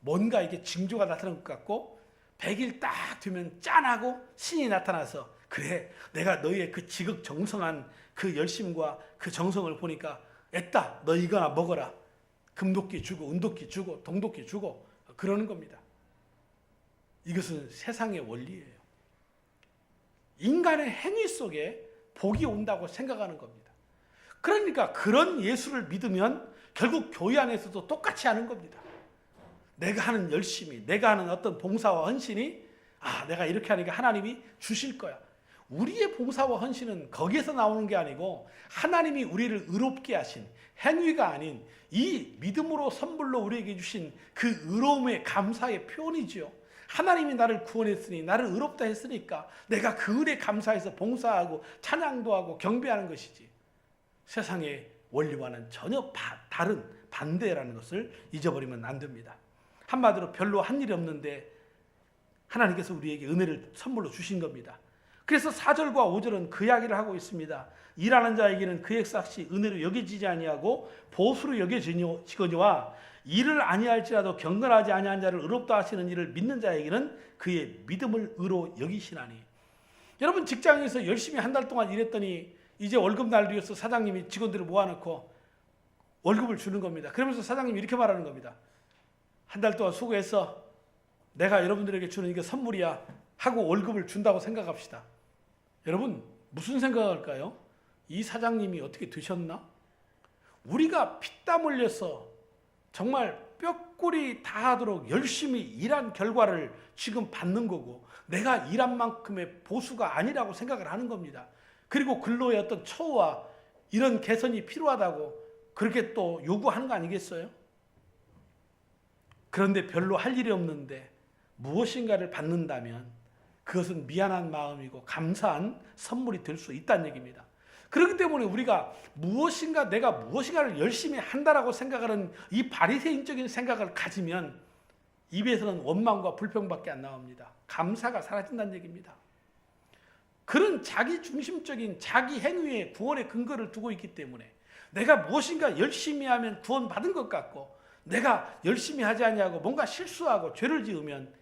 뭔가 이게 징조가 나타난 것 같고 100일 딱 되면 짠하고 신이 나타나서 그래 내가 너희의 그 지극정성한 그 열심과 그 정성을 보니까 애따 너 이거나 먹어라. 금도끼 주고 은도끼 주고 동도끼 주고 그러는 겁니다. 이것은 세상의 원리예요. 인간의 행위 속에 복이 온다고 생각하는 겁니다. 그러니까 그런 예수를 믿으면 결국 교회 안에서도 똑같이 하는 겁니다. 내가 하는 열심이, 내가 하는 어떤 봉사와 헌신이 내가 이렇게 하니까 하나님이 주실 거야. 우리의 봉사와 헌신은 거기에서 나오는 게 아니고 하나님이 우리를 의롭게 하신 행위가 아닌 이 믿음으로 선물로 우리에게 주신 그 의로움의 감사의 표현이지요. 하나님이 나를 구원했으니 나를 의롭다 했으니까 내가 그 은혜에 감사해서 봉사하고 찬양도 하고 경배하는 것이지. 세상의 원리와는 전혀 다른 반대라는 것을 잊어버리면 안 됩니다. 한마디로 별로 한 일이 없는데 하나님께서 우리에게 은혜를 선물로 주신 겁니다. 그래서 4절과 5절은 그 이야기를 하고 있습니다. 일하는 자에게는 그의 삭시 은혜로 여겨지지 아니하고 보수로 여겨지거니와 일을 아니할지라도 경건하지 아니한 자를 의롭다 하시는 이를 믿는 자에게는 그의 믿음을 의로 여기시나니. 여러분 직장에서 열심히 한 달 동안 일했더니 이제 월급 날이어서 사장님이 직원들을 모아놓고 월급을 주는 겁니다. 그러면서 사장님이 이렇게 말하는 겁니다. 한 달 동안 수고했어. 내가 여러분들에게 주는 이게 선물이야 하고 월급을 준다고 생각합시다. 여러분 무슨 생각할까요? 이 사장님이 어떻게 되셨나? 우리가 피땀 흘려서 정말 뼈꼬리 다하도록 열심히 일한 결과를 지금 받는 거고 내가 일한 만큼의 보수가 아니라고 생각을 하는 겁니다. 그리고 근로의 어떤 처우와 이런 개선이 필요하다고 그렇게 또 요구하는 거 아니겠어요? 그런데 별로 할 일이 없는데 무엇인가를 받는다면 그것은 미안한 마음이고 감사한 선물이 될 수 있다는 얘기입니다. 그렇기 때문에 우리가 내가 무엇인가를 열심히 한다라고 생각하는 이 바리새인적인 생각을 가지면 입에서는 원망과 불평밖에 안 나옵니다. 감사가 사라진다는 얘기입니다. 그런 자기 중심적인 자기 행위에 구원의 근거를 두고 있기 때문에 내가 무엇인가 열심히 하면 구원받은 것 같고 내가 열심히 하지 않냐고 뭔가 실수하고 죄를 지으면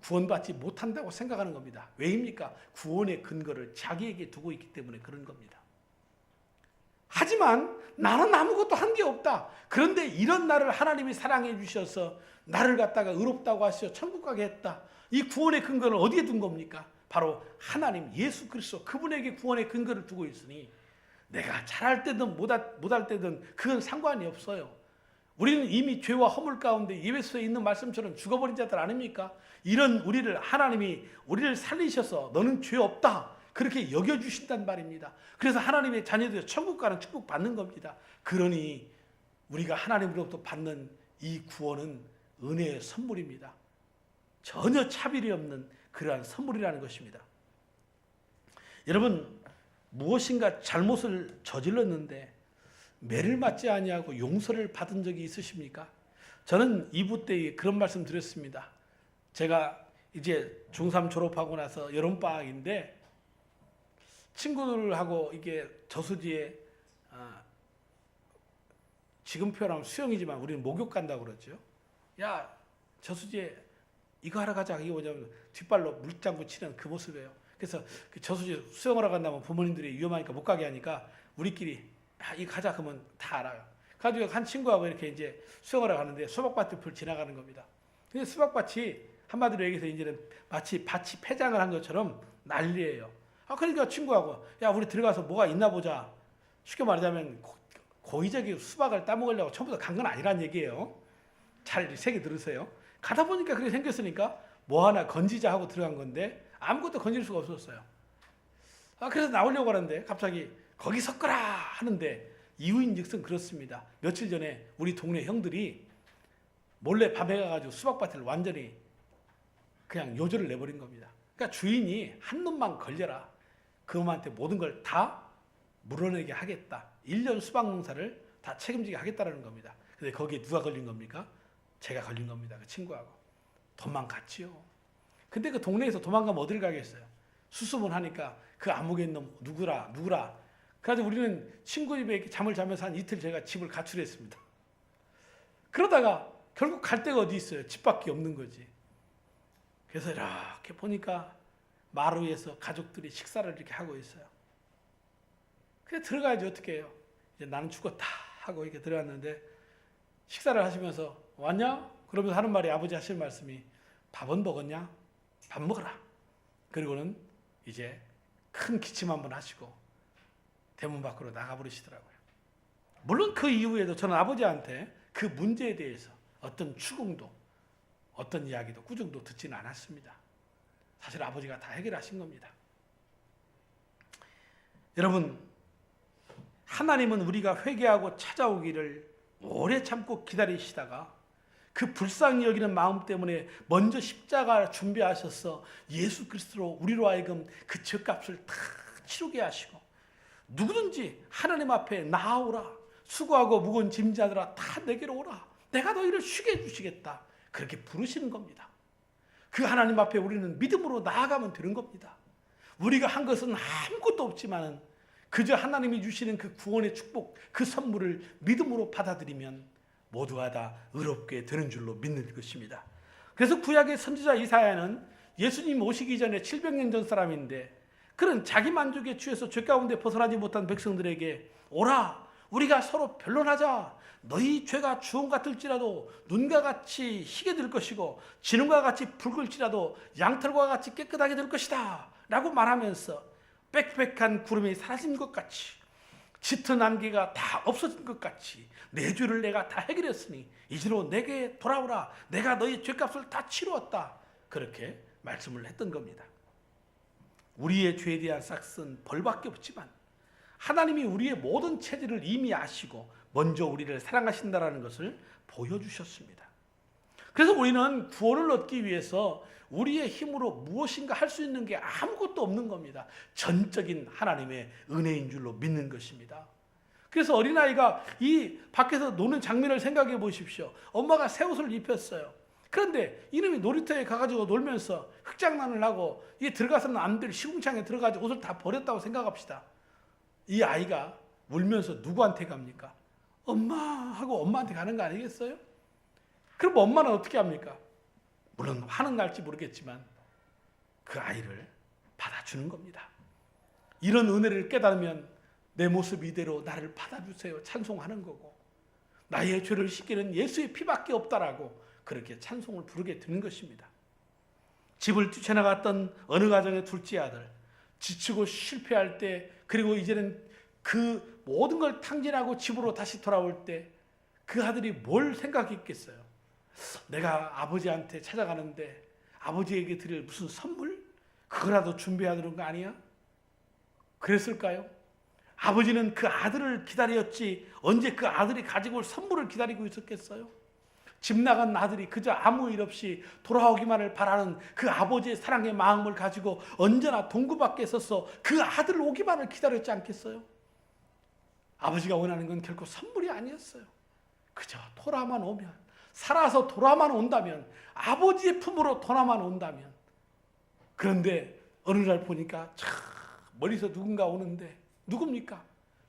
구원받지 못한다고 생각하는 겁니다. 왜입니까? 구원의 근거를 자기에게 두고 있기 때문에 그런 겁니다. 하지만 나는 아무것도 한 게 없다. 그런데 이런 나를 하나님이 사랑해 주셔서 나를 갖다가 의롭다고 하셔 천국 가게 했다. 이 구원의 근거를 어디에 둔 겁니까? 바로 하나님 예수 그리스도 그분에게 구원의 근거를 두고 있으니 내가 잘할 때든 못할 때든 그건 상관이 없어요. 우리는 이미 죄와 허물 가운데 예배소에 있는 말씀처럼 죽어버린 자들 아닙니까? 이런 우리를 하나님이 우리를 살리셔서 너는 죄 없다 그렇게 여겨주신단 말입니다. 그래서 하나님의 자녀들 천국 가는 축복 받는 겁니다. 그러니 우리가 하나님으로부터 받는 이 구원은 은혜의 선물입니다. 전혀 차별이 없는 그러한 선물이라는 것입니다. 여러분 무엇인가 잘못을 저질렀는데 매를 맞지 아니하고 용서를 받은 적이 있으십니까? 저는 2부 때 그런 말씀 드렸습니다. 제가 이제 중3 졸업하고 나서 여름방학인데 친구들하고 이게 저수지에 지금 표현하면 수영이지만 우리는 목욕 간다고 그러죠. 야 저수지에 이거 하러 가자. 이게 뭐냐면 뒷발로 물장구 치는 그 모습이에요. 그래서 그 저수지에 수영하러 간다면 부모님들이 위험하니까 못 가게 하니까 우리끼리 이거 가자 그러면 다 알아요. 가지고 한 친구하고 이렇게 이제 수영하러 가는데 수박밭을 지나가는 겁니다. 근데 수박밭이 한마디로 얘기해서 이제는 마치 밭이 폐장을 한 것처럼 난리예요. 그러니까 친구하고 야 우리 들어가서 뭐가 있나 보자. 쉽게 말하자면 고의적인 수박을 따먹으려고 처음부터 간 건 아니란 얘기예요. 잘 새겨 들으세요. 가다 보니까 그렇게 생겼으니까 뭐 하나 건지자 하고 들어간 건데 아무것도 건질 수가 없었어요. 그래서 나오려고 하는데 갑자기 거기 섞어라 하는데 이유인즉슨 그렇습니다. 며칠 전에 우리 동네 형들이 몰래 밤에 가가지고 수박밭을 완전히 그냥 요절을 내버린 겁니다. 그러니까 주인이 한 놈만 걸려라. 그놈한테 모든 걸 다 물어내게 하겠다. 1년 수박 농사를 다 책임지게 하겠다라는 겁니다. 근데 거기에 누가 걸린 겁니까? 제가 걸린 겁니다. 그 친구하고. 도망갔지요. 근데 그 동네에서 도망가면 어딜 가겠어요? 수습은 하니까 그 암흑의 놈 누구라. 그래서 우리는 친구 집에 이렇게 잠을 자면서 한 이틀 제가 집을 가출했습니다. 그러다가 결국 갈 데가 어디 있어요? 집밖에 없는 거지. 그래서 이렇게 보니까 마루 위에서 가족들이 식사를 이렇게 하고 있어요. 그래 들어가야지 어떻게 해요? 이제 나는 죽었다 하고 이렇게 들어갔는데 식사를 하시면서 왔냐? 그러면서 하는 말이 아버지 하시는 말씀이 밥은 먹었냐? 밥 먹어라. 그리고는 이제 큰 기침 한번 하시고 대문 밖으로 나가버리시더라고요. 물론 그 이후에도 저는 아버지한테 그 문제에 대해서 어떤 추궁도 어떤 이야기도 꾸중도 듣지는 않았습니다. 사실 아버지가 다 해결하신 겁니다. 여러분 하나님은 우리가 회개하고 찾아오기를 오래 참고 기다리시다가 그 불쌍히 여기는 마음 때문에 먼저 십자가 준비하셔서 예수 그리스도로 우리로 하여금 그 죄값을 다 치르게 하시고 누구든지 하나님 앞에 나아오라. 수고하고 무거운 짐자들아 다 내게로 오라. 내가 너희를 쉬게 해주시겠다. 그렇게 부르시는 겁니다. 그 하나님 앞에 우리는 믿음으로 나아가면 되는 겁니다. 우리가 한 것은 아무것도 없지만 그저 하나님이 주시는 그 구원의 축복, 그 선물을 믿음으로 받아들이면 모두가 다 의롭게 되는 줄로 믿는 것입니다. 그래서 구약의 선지자 이사야는 예수님 오시기 전에 700년 전 사람인데 그런 자기 만족에 취해서 죄 가운데 벗어나지 못한 백성들에게 오라, 우리가 서로 변론하자, 너희 죄가 주홍 같을지라도 눈과 같이 희게 될 것이고 진홍과 같이 붉을지라도 양털과 같이 깨끗하게 될 것이다 라고 말하면서 빽빽한 구름이 사라진 것 같이 짙은 안개가 다 없어진 것 같이 내 죄를 내가 다 해결했으니 이제로 내게 돌아오라. 내가 너희 죄값을 다 치루었다. 그렇게 말씀을 했던 겁니다. 우리의 죄에 대한 삭은 벌밖에 없지만 하나님이 우리의 모든 체질을 이미 아시고 먼저 우리를 사랑하신다라는 것을 보여주셨습니다. 그래서 우리는 구원을 얻기 위해서 우리의 힘으로 무엇인가 할 수 있는 게 아무것도 없는 겁니다. 전적인 하나님의 은혜인 줄로 믿는 것입니다. 그래서 어린아이가 이 밖에서 노는 장면을 생각해 보십시오. 엄마가 새 옷을 입혔어요. 그런데 이놈이 놀이터에 가가지고 놀면서 흙장난을 하고 이 들어가서는 안 될 시궁창에 들어가지고 옷을 다 버렸다고 생각합시다. 이 아이가 울면서 누구한테 갑니까? 엄마 하고 엄마한테 가는 거 아니겠어요? 그럼 엄마는 어떻게 합니까? 물론 화는 날지 모르겠지만 그 아이를 받아주는 겁니다. 이런 은혜를 깨달으면 내 모습 이대로 나를 받아주세요 찬송하는 거고, 나의 죄를 씻기는 예수의 피밖에 없다라고 그렇게 찬송을 부르게 되는 것입니다. 집을 뛰쳐나갔던 어느 가정의 둘째 아들, 지치고 실패할 때, 그리고 이제는 그 모든 걸 탕진하고 집으로 다시 돌아올 때 그 아들이 뭘 생각했겠어요? 내가 아버지한테 찾아가는데 아버지에게 드릴 무슨 선물? 그거라도 준비해야 되는 거 아니야? 그랬을까요? 아버지는 그 아들을 기다렸지 언제 그 아들이 가지고 올 선물을 기다리고 있었겠어요? 집 나간 아들이 그저 아무 일 없이 돌아오기만을 바라는 그 아버지의 사랑의 마음을 가지고 언제나 동구 밖에 서서 그 아들 오기만을 기다렸지 않겠어요? 아버지가 원하는 건 결코 선물이 아니었어요. 그저 돌아만 오면, 살아서 돌아만 온다면, 아버지의 품으로 돌아만 온다면. 그런데 어느 날 보니까 참 멀리서 누군가 오는데 누굽니까?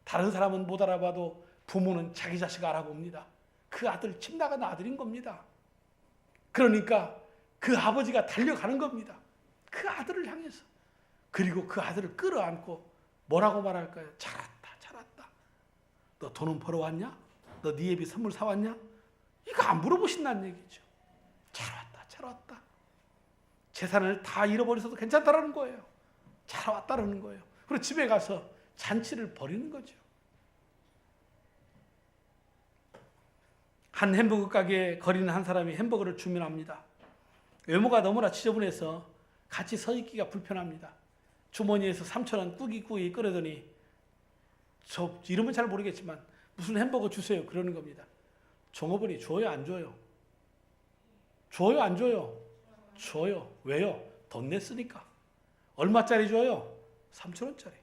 다른 사람은 못 알아봐도 부모는 자기 자식 알아봅니다. 그 아들, 집 나간 아들인 겁니다. 그러니까 그 아버지가 달려가는 겁니다. 그 아들을 향해서. 그리고 그 아들을 끌어안고 뭐라고 말할까요? 잘 왔다, 잘 왔다. 너 돈은 벌어왔냐? 너 네 애비 선물 사왔냐? 이거 안 물어보신다는 얘기죠. 잘 왔다, 잘 왔다. 재산을 다 잃어버려서도 괜찮다라는 거예요. 잘 왔다라는 거예요. 그리고 집에 가서 잔치를 벌이는 거죠. 한 햄버거 가게에 거리는 한 사람이 햄버거를 주문합니다. 외모가 너무나 지저분해서 같이 서 있기가 불편합니다. 주머니에서 3,000원 꾸깃꾸깃 꺼내더니 저 이름은 잘 모르겠지만 무슨 햄버거 주세요 그러는 겁니다. 종업원이 줘요 안 줘요? 줘요 안 줘요? 줘요. 왜요? 돈 냈으니까. 얼마짜리 줘요? 3,000원짜리.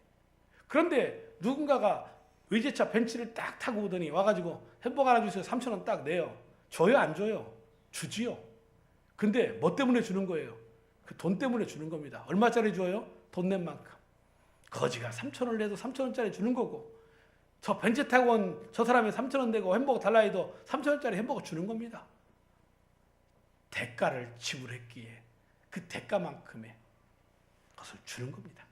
그런데 누군가가 외제차 벤츠를 딱 타고 오더니 와가지고 햄버거 하나 주세요. 3,000원 딱 내요. 줘요 안 줘요? 주지요. 근데 뭐 때문에 주는 거예요? 그 돈 때문에 주는 겁니다. 얼마짜리 줘요? 돈 낸 만큼. 거지가 3,000원을 내도 3,000원짜리 주는 거고, 저 벤츠 타고 온 저 사람이 3,000원 내고 햄버거 달라 해도 3,000원짜리 햄버거 주는 겁니다. 대가를 지불했기에 그 대가만큼의 것을 주는 겁니다.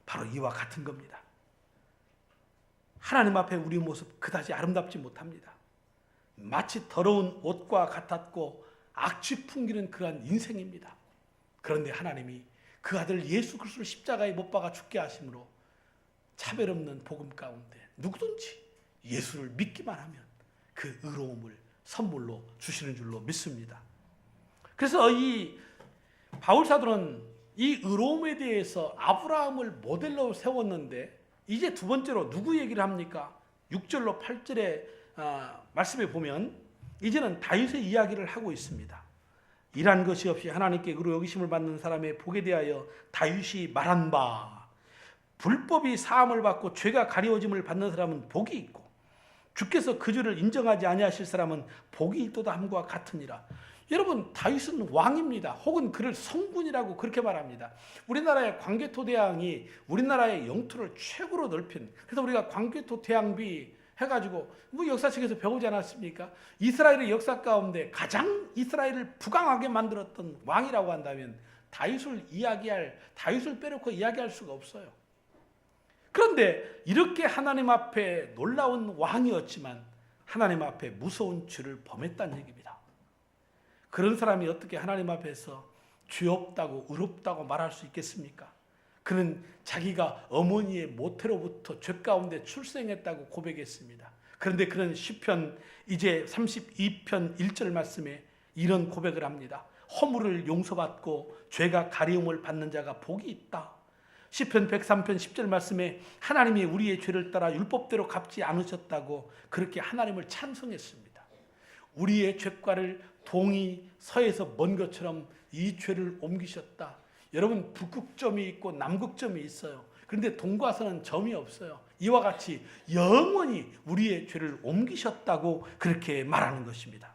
바로 이와 같은 겁니다. 하나님 앞에 우리 모습 그다지 아름답지 못합니다. 마치 더러운 옷과 같았고 악취 풍기는 그러한 인생입니다. 그런데 하나님이 그 아들 예수 그리스도를 십자가에 못 박아 죽게 하심으로 차별 없는 복음 가운데 누구든지 예수를 믿기만 하면 그 의로움을 선물로 주시는 줄로 믿습니다. 그래서 이 바울 사도는 이 의로움에 대해서 아브라함을 모델로 세웠는데 이제 두 번째로 누구 얘기를 합니까? 6절로 8절의 말씀에 보면 이제는 다윗의 이야기를 하고 있습니다. 일한 것이 없이 하나님께 의로 여기심을 받는 사람의 복에 대하여 다윗이 말한 바, 불법이 사함을 받고 죄가 가리워짐을 받는 사람은 복이 있고 주께서 그 죄를 인정하지 아니하실 사람은 복이 있도다 함과 같으니라. 여러분, 다윗은 왕입니다. 혹은 그를 성군이라고 그렇게 말합니다. 우리나라의 광개토 대왕이 우리나라의 영토를 최고로 넓힌, 그래서 우리가 광개토 대왕비 해가지고 뭐 역사책에서 배우지 않았습니까? 이스라엘의 역사 가운데 가장 이스라엘을 부강하게 만들었던 왕이라고 한다면 다윗을 빼놓고 이야기할 수가 없어요. 그런데 이렇게 하나님 앞에 놀라운 왕이었지만 하나님 앞에 무서운 죄를 범했다는 얘기입니다. 그런 사람이 어떻게 하나님 앞에서 죄 없다고 의롭다고 말할 수 있겠습니까? 그는 자기가 어머니의 모태로부터 죄 가운데 출생했다고 고백했습니다. 그런데 그는 시편 이제 32편 1절 말씀에 이런 고백을 합니다. 허물을 용서받고 죄가 가리움을 받는 자가 복이 있다. 시편 103편 10절 말씀에 하나님이 우리의 죄를 따라 율법대로 갚지 않으셨다고 그렇게 하나님을 찬송했습니다. 우리의 죄과를 동이 서에서 먼 것처럼 이 죄를 옮기셨다. 여러분, 북극점이 있고 남극점이 있어요. 그런데 동과 서는 점이 없어요. 이와 같이 영원히 우리의 죄를 옮기셨다고 그렇게 말하는 것입니다.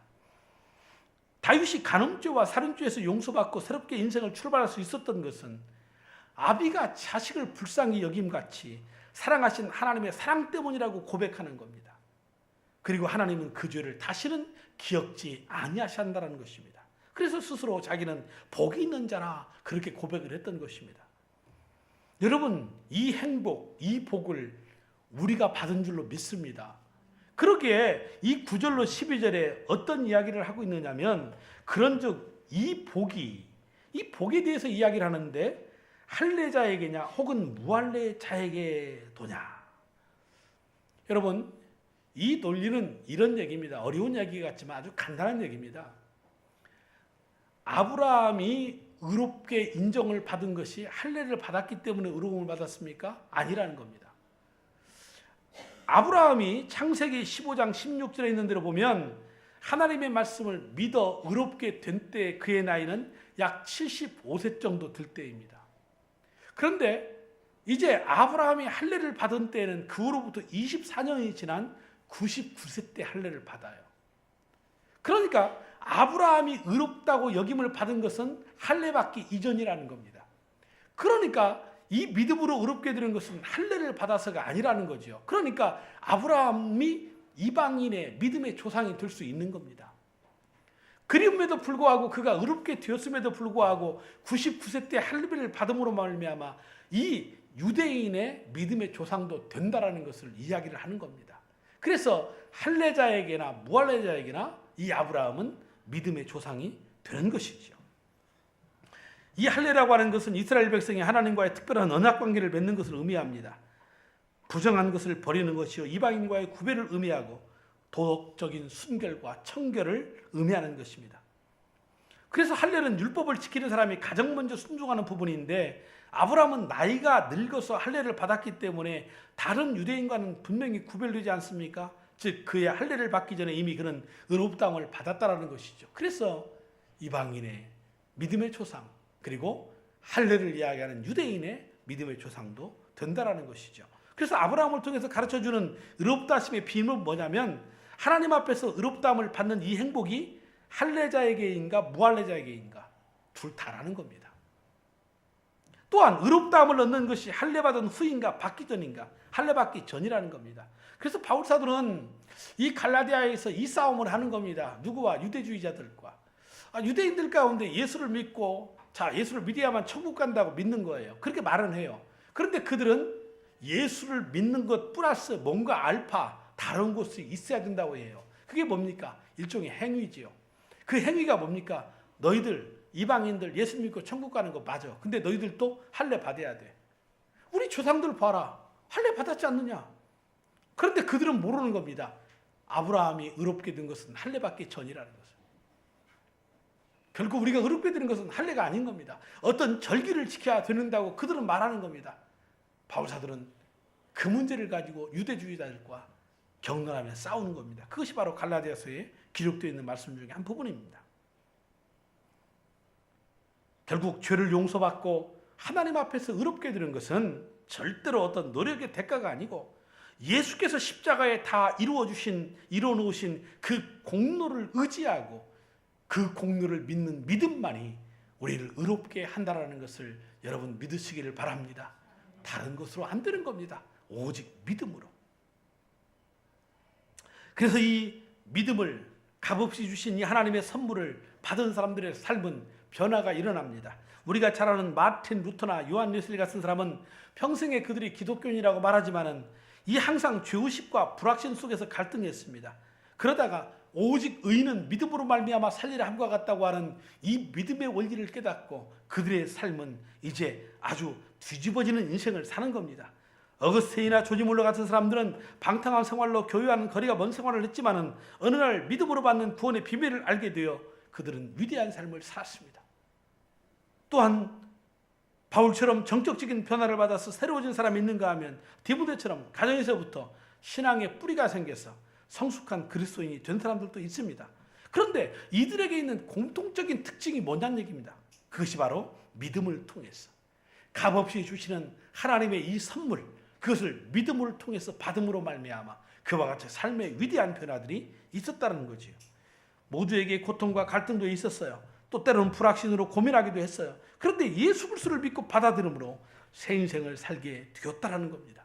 다윗이 간음죄와 살인죄에서 용서받고 새롭게 인생을 출발할 수 있었던 것은 아비가 자식을 불쌍히 여김같이 사랑하신 하나님의 사랑 때문이라고 고백하는 겁니다. 그리고 하나님은 그 죄를 다시는 기억지 아니하신다는 것입니다. 그래서 스스로 자기는 복이 있는 자라 그렇게 고백을 했던 것입니다. 여러분, 이 행복, 이 복을 우리가 받은 줄로 믿습니다. 그러기에 이 9절로 12절에 어떤 이야기를 하고 있느냐면 그런즉 이 복에 대해서 이야기를 하는데 할례자에게냐 혹은 무할례자에게도냐. 여러분, 이 논리는 이런 얘기입니다. 어려운 얘기 같지만 아주 간단한 얘기입니다. 아브라함이 의롭게 인정을 받은 것이 할례를 받았기 때문에 의로움을 받았습니까? 아니라는 겁니다. 아브라함이 창세기 15장 16절에 있는 대로 보면 하나님의 말씀을 믿어 의롭게 된 때 그의 나이는 약 75세 정도 될 때입니다. 그런데 이제 아브라함이 할례를 받은 때에는 그 후로부터 24년이 지난 99세 때 할례를 받아요. 그러니까 아브라함이 의롭다고 여김을 받은 것은 할례 받기 이전이라는 겁니다. 그러니까 이 믿음으로 의롭게 되는 것은 할례를 받아서가 아니라는 거죠. 그러니까 아브라함이 이방인의 믿음의 조상이 될 수 있는 겁니다. 그림에도 불구하고 그가 의롭게 되었음에도 불구하고 99세 때 할례를 받음으로 말미암아 이 유대인의 믿음의 조상도 된다라는 것을 이야기를 하는 겁니다. 그래서 할례자에게나 무할례자에게나 이 아브라함은 믿음의 조상이 되는 것이죠. 이 할례라고 하는 것은 이스라엘 백성이 하나님과의 특별한 언약 관계를 맺는 것을 의미합니다. 부정한 것을 버리는 것이요 이방인과의 구별을 의미하고 도덕적인 순결과 청결을 의미하는 것입니다. 그래서 할례는 율법을 지키는 사람이 가장 먼저 순종하는 부분인데 아브라함은 나이가 늙어서 할례를 받았기 때문에 다른 유대인과는 분명히 구별되지 않습니까? 즉 그의 할례를 받기 전에 이미 그는 의롭다함을 받았다라는 것이죠. 그래서 이방인의 믿음의 조상 그리고 할례를 이야기하는 유대인의 믿음의 조상도 된다라는 것이죠. 그래서 아브라함을 통해서 가르쳐주는 의롭다심의 비밀은 뭐냐면 하나님 앞에서 의롭다함을 받는 이 행복이 할례자에게인가 무할례자에게인가 둘 다라는 겁니다. 또한 의롭다함을 얻는 것이 할례받은 후인가 받기 전인가 할례받기 전이라는 겁니다. 그래서 바울 사도는 이 갈라디아에서 이 싸움을 하는 겁니다. 누구와? 유대주의자들과. 유대인들 가운데 예수를 믿고 예수를 믿어야만 천국 간다고 믿는 거예요. 그렇게 말은 해요. 그런데 그들은 예수를 믿는 것 플러스 뭔가 알파 다른 것이 있어야 된다고 해요. 그게 뭡니까? 일종의 행위지요. 그 행위가 뭡니까? 너희들 이방인들 예수 믿고 천국 가는 거 맞아. 근데 너희들도 할례 받아야 돼. 우리 조상들 봐라. 할례 받았지 않느냐? 그런데 그들은 모르는 겁니다. 아브라함이 의롭게 된 것은 할례 받기 전이라는 것을. 결국 우리가 의롭게 되는 것은 할례가 아닌 겁니다. 어떤 절기를 지켜야 되는다고 그들은 말하는 겁니다. 바울사들은 그 문제를 가지고 유대주의자들과 격론하며 싸우는 겁니다. 그것이 바로 갈라디아서에 기록되어 있는 말씀 중에 한 부분입니다. 결국 죄를 용서받고 하나님 앞에서 의롭게 되는 것은 절대로 어떤 노력의 대가가 아니고 예수께서 십자가에 다 이루어 놓으신 그 공로를 의지하고 그 공로를 믿는 믿음만이 우리를 의롭게 한다라는 것을 여러분 믿으시기를 바랍니다. 다른 것으로 안 되는 겁니다. 오직 믿음으로. 그래서 이 믿음을 값없이 주신 이 하나님의 선물을 받은 사람들의 삶은 변화가 일어납니다. 우리가 잘 아는 마틴 루터나 요한 웨슬리 같은 사람은 평생에 그들이 기독교인이라고 말하지만은 이 항상 죄의식과 불확신 속에서 갈등했습니다. 그러다가 오직 의인은 믿음으로 말미암아 살리라 함과 같다고 하는 이 믿음의 원리를 깨닫고 그들의 삶은 이제 아주 뒤집어지는 인생을 사는 겁니다. 어거스틴이나 조지 물러 같은 사람들은 방탕한 생활로 교회와는 거리가 먼 생활을 했지만은 어느 날 믿음으로 받는 구원의 비밀을 알게 되어 그들은 위대한 삶을 살았습니다. 또한 바울처럼 정적적인 변화를 받아서 새로워진 사람이 있는가 하면 디모데처럼 가정에서부터 신앙의 뿌리가 생겨서 성숙한 그리스도인이 된 사람들도 있습니다. 그런데 이들에게 있는 공통적인 특징이 뭐냐는 얘기입니다. 그것이 바로 믿음을 통해서 값없이 주시는 하나님의 이 선물, 그것을 믿음을 통해서 받음으로 말미암아 그와 같이 삶의 위대한 변화들이 있었다는 거지요. 모두에게 고통과 갈등도 있었어요. 또 때로는 불확신으로 고민하기도 했어요. 그런데 예수 그리스도를 믿고 받아들임으로 새 인생을 살게 되었다는 겁니다.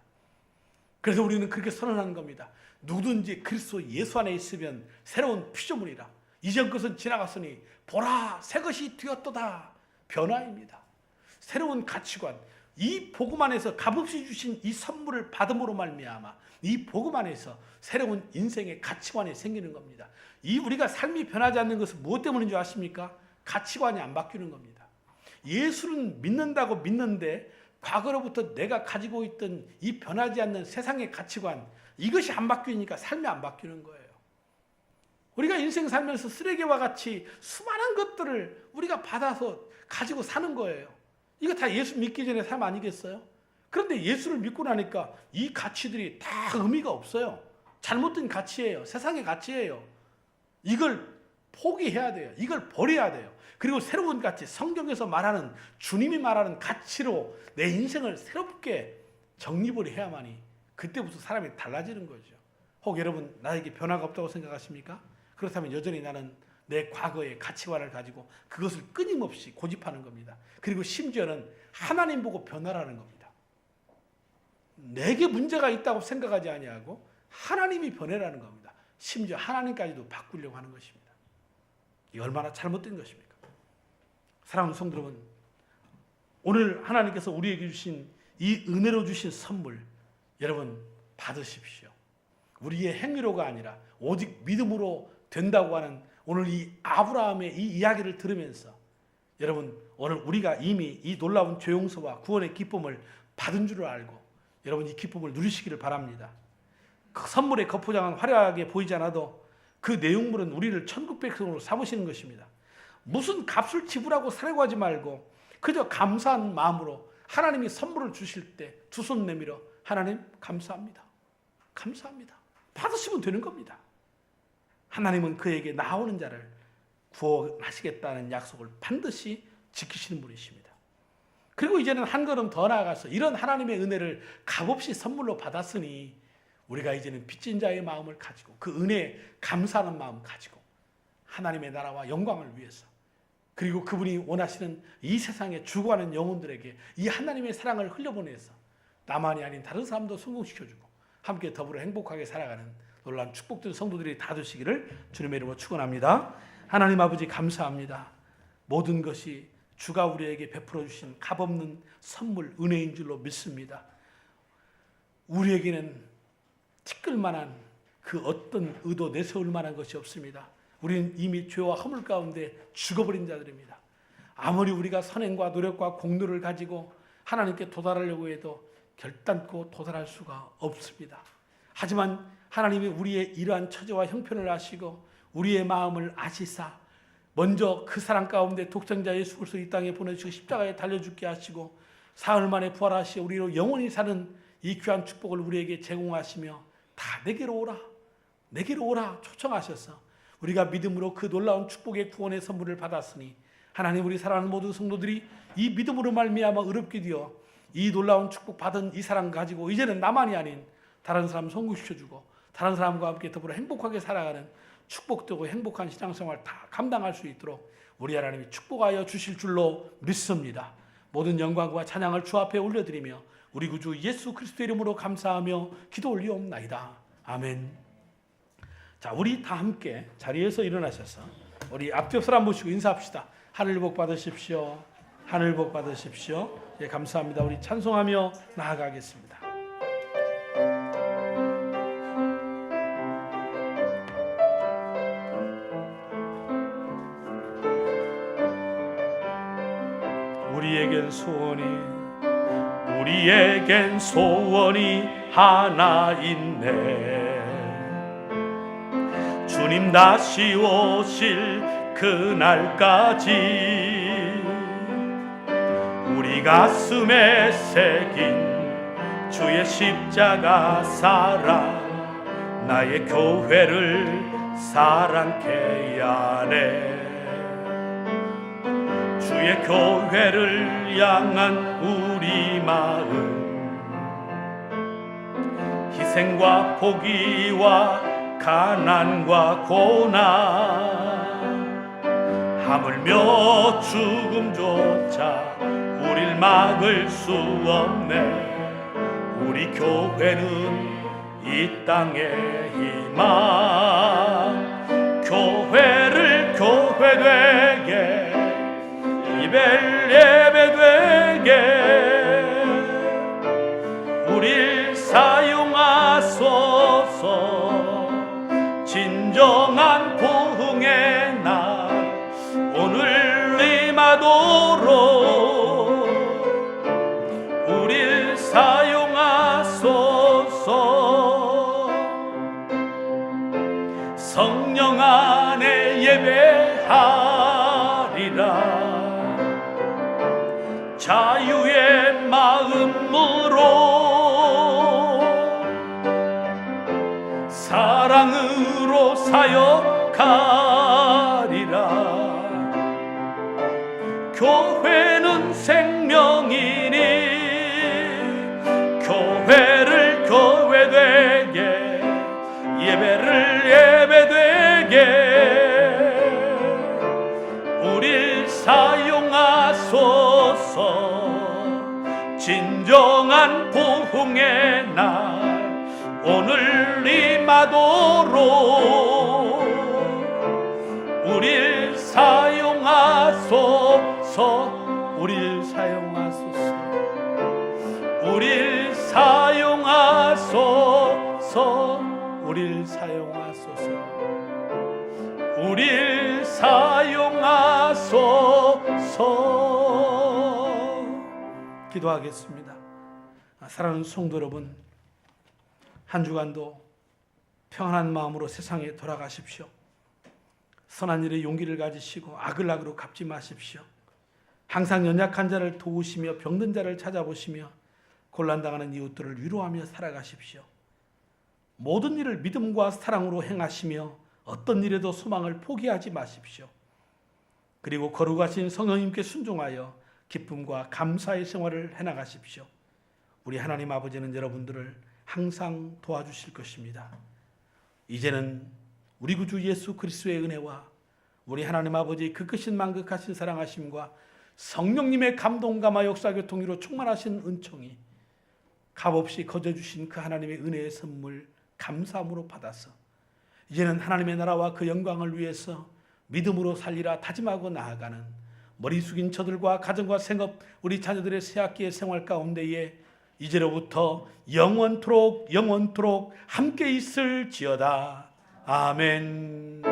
그래서 우리는 그렇게 선언하는 겁니다. 누구든지 그리스도 예수 안에 있으면 새로운 피조물이라. 이전 것은 지나갔으니 보라 새 것이 되었도다. 변화입니다. 새로운 가치관, 이 복음 안에서 값없이 주신 이 선물을 받음으로 말미암아 이 복음 안에서 새로운 인생의 가치관이 생기는 겁니다. 이 우리가 삶이 변하지 않는 것은 무엇 때문인 줄 아십니까? 가치관이 안 바뀌는 겁니다. 예수는 믿는다고 믿는데 과거로부터 내가 가지고 있던 이 변하지 않는 세상의 가치관, 이것이 안 바뀌니까 삶이 안 바뀌는 거예요. 우리가 인생 살면서 쓰레기와 같이 수많은 것들을 우리가 받아서 가지고 사는 거예요. 이거 다 예수 믿기 전에 삶 아니겠어요? 그런데 예수를 믿고 나니까 이 가치들이 다 의미가 없어요. 잘못된 가치예요. 세상의 가치예요. 이걸 포기해야 돼요. 이걸 버려야 돼요. 그리고 새로운 가치, 성경에서 말하는 주님이 말하는 가치로 내 인생을 새롭게 정립을 해야만이 그때부터 사람이 달라지는 거죠. 혹 여러분 나에게 변화가 없다고 생각하십니까? 그렇다면 여전히 나는 내 과거의 가치관을 가지고 그것을 끊임없이 고집하는 겁니다. 그리고 심지어는 하나님 보고 변화라는 겁니다. 내게 문제가 있다고 생각하지 아니하고 하나님이 변해라는 겁니다. 심지어 하나님까지도 바꾸려고 하는 것입니다. 이 얼마나 잘못된 것입니까? 사랑하는 성도 여러분, 오늘 하나님께서 우리에게 주신 이 은혜로 주신 선물 여러분 받으십시오. 우리의 행위로가 아니라 오직 믿음으로 된다고 하는 오늘 이 아브라함의 이 이야기를 들으면서 여러분 오늘 우리가 이미 이 놀라운 죄 용서와 구원의 기쁨을 받은 줄을 알고 여러분 이 기쁨을 누리시기를 바랍니다. 그 선물의 겉포장은 화려하게 보이지 않아도 그 내용물은 우리를 천국 백성으로 삼으시는 것입니다. 무슨 값을 지불하고 사려고 하지 말고 그저 감사한 마음으로 하나님이 선물을 주실 때 두 손 내밀어 하나님 감사합니다. 감사합니다. 받으시면 되는 겁니다. 하나님은 그에게 나오는 자를 구원하시겠다는 약속을 반드시 지키시는 분이십니다. 그리고 이제는 한 걸음 더 나아가서 이런 하나님의 은혜를 값없이 선물로 받았으니 우리가 이제는 빚진 자의 마음을 가지고 그 은혜에 감사하는 마음을 가지고 하나님의 나라와 영광을 위해서 그리고 그분이 원하시는 이 세상에 죽어가는 영혼들에게 이 하나님의 사랑을 흘려보내서 나만이 아닌 다른 사람도 성공시켜주고 함께 더불어 행복하게 살아가는 놀라운 축복된 성도들이 다 되시기를 주님의 이름으로 축원합니다. 하나님 아버지 감사합니다. 모든 것이 주가 우리에게 베풀어 주신 값없는 선물 은혜인 줄로 믿습니다. 우리에게는 티끌만한 그 어떤 의도 내세울 만한 것이 없습니다. 우리는 이미 죄와 허물 가운데 죽어버린 자들입니다. 아무리 우리가 선행과 노력과 공로를 가지고 하나님께 도달하려고 해도 결단코 도달할 수가 없습니다. 하지만 하나님이 우리의 이러한 처지와 형편을 아시고 우리의 마음을 아시사 먼저 그 사랑 가운데 독생자 예수 그리스도 이 땅에 보내주시고 십자가에 달려 죽게 하시고 사흘 만에 부활하시어 우리로 영원히 사는 이 귀한 축복을 우리에게 제공하시며 다 내게로 오라 초청하셔서 우리가 믿음으로 그 놀라운 축복의 구원의 선물을 받았으니 하나님 우리 사랑하는 모든 성도들이 이 믿음으로 말미암아 의롭게 되어 이 놀라운 축복 받은 이 사랑 가지고 이제는 나만이 아닌 다른 사람 성공시켜주고 다른 사람과 함께 더불어 행복하게 살아가는 축복되고 행복한 신앙생활 다 감당할 수 있도록 우리 하나님이 축복하여 주실 줄로 믿습니다. 모든 영광과 찬양을 주 앞에 올려드리며 우리 구주 예수 그리스도의 이름으로 감사하며 기도 올리옵나이다. 아멘. 자, 우리 다 함께 자리에서 일어나셔서 우리 앞뒤 옆 사람 모시고 인사합시다. 하늘 복 받으십시오. 하늘 복 받으십시오. 예, 감사합니다. 우리 찬송하며 나아가겠습니다. 우리에겐 소원이 하나 있네. 주님 다시 오실 그날까지 우리 가슴에 새긴 주의 십자가 사랑, 나의 교회를 사랑케 하네. 주의 교회를 향한 우리 마음, 희생과 포기와 가난과 고난, 하물며 죽음조차 우릴 막을 수 없네. 우리 교회는 이 땅의 희망, 교회를 교회되게, 예배되게 우릴 사용하소서. 진정한 부흥의 날 오늘 임하도록 우릴 사용하소서. 성령 안에 예배하리라. 자유의 마음으로 사랑으로 사역하리라. 교회는 생명이니 교회를 교회되게, 예배를 예배되게 우릴 사용하소서. 진정한 부흥의 날 오늘 임하도록 우릴 사용하소서. 우릴 사용하소서. 우릴 사용하소서. 우릴 사용하소서. 우릴 사용하소서. 기도하겠습니다. 사랑하는 성도 여러분, 한 주간도 평안한 마음으로 세상에 돌아가십시오. 선한 일에 용기를 가지시고 악을 악으로 갚지 마십시오. 항상 연약한 자를 도우시며 병든 자를 찾아보시며 곤란당하는 이웃들을 위로하며 살아가십시오. 모든 일을 믿음과 사랑으로 행하시며 어떤 일에도 소망을 포기하지 마십시오. 그리고 거룩하신 성령님께 순종하여 기쁨과 감사의 생활을 해나가십시오. 우리 하나님 아버지는 여러분들을 항상 도와주실 것입니다. 이제는 우리 구주 예수 그리스도의 은혜와 우리 하나님 아버지의 그 크신 만극하신 사랑하심과 성령님의 감동감화 역사교통으로 충만하신 은총이 값없이 거저주신 그 하나님의 은혜의 선물 감사함으로 받아서 이제는 하나님의 나라와 그 영광을 위해서 믿음으로 살리라 다짐하고 나아가는 머리 숙인 저들과 가정과 생업, 우리 자녀들의 새학기의 생활 가운데에 이제로부터 영원토록 함께 있을지어다. 아멘.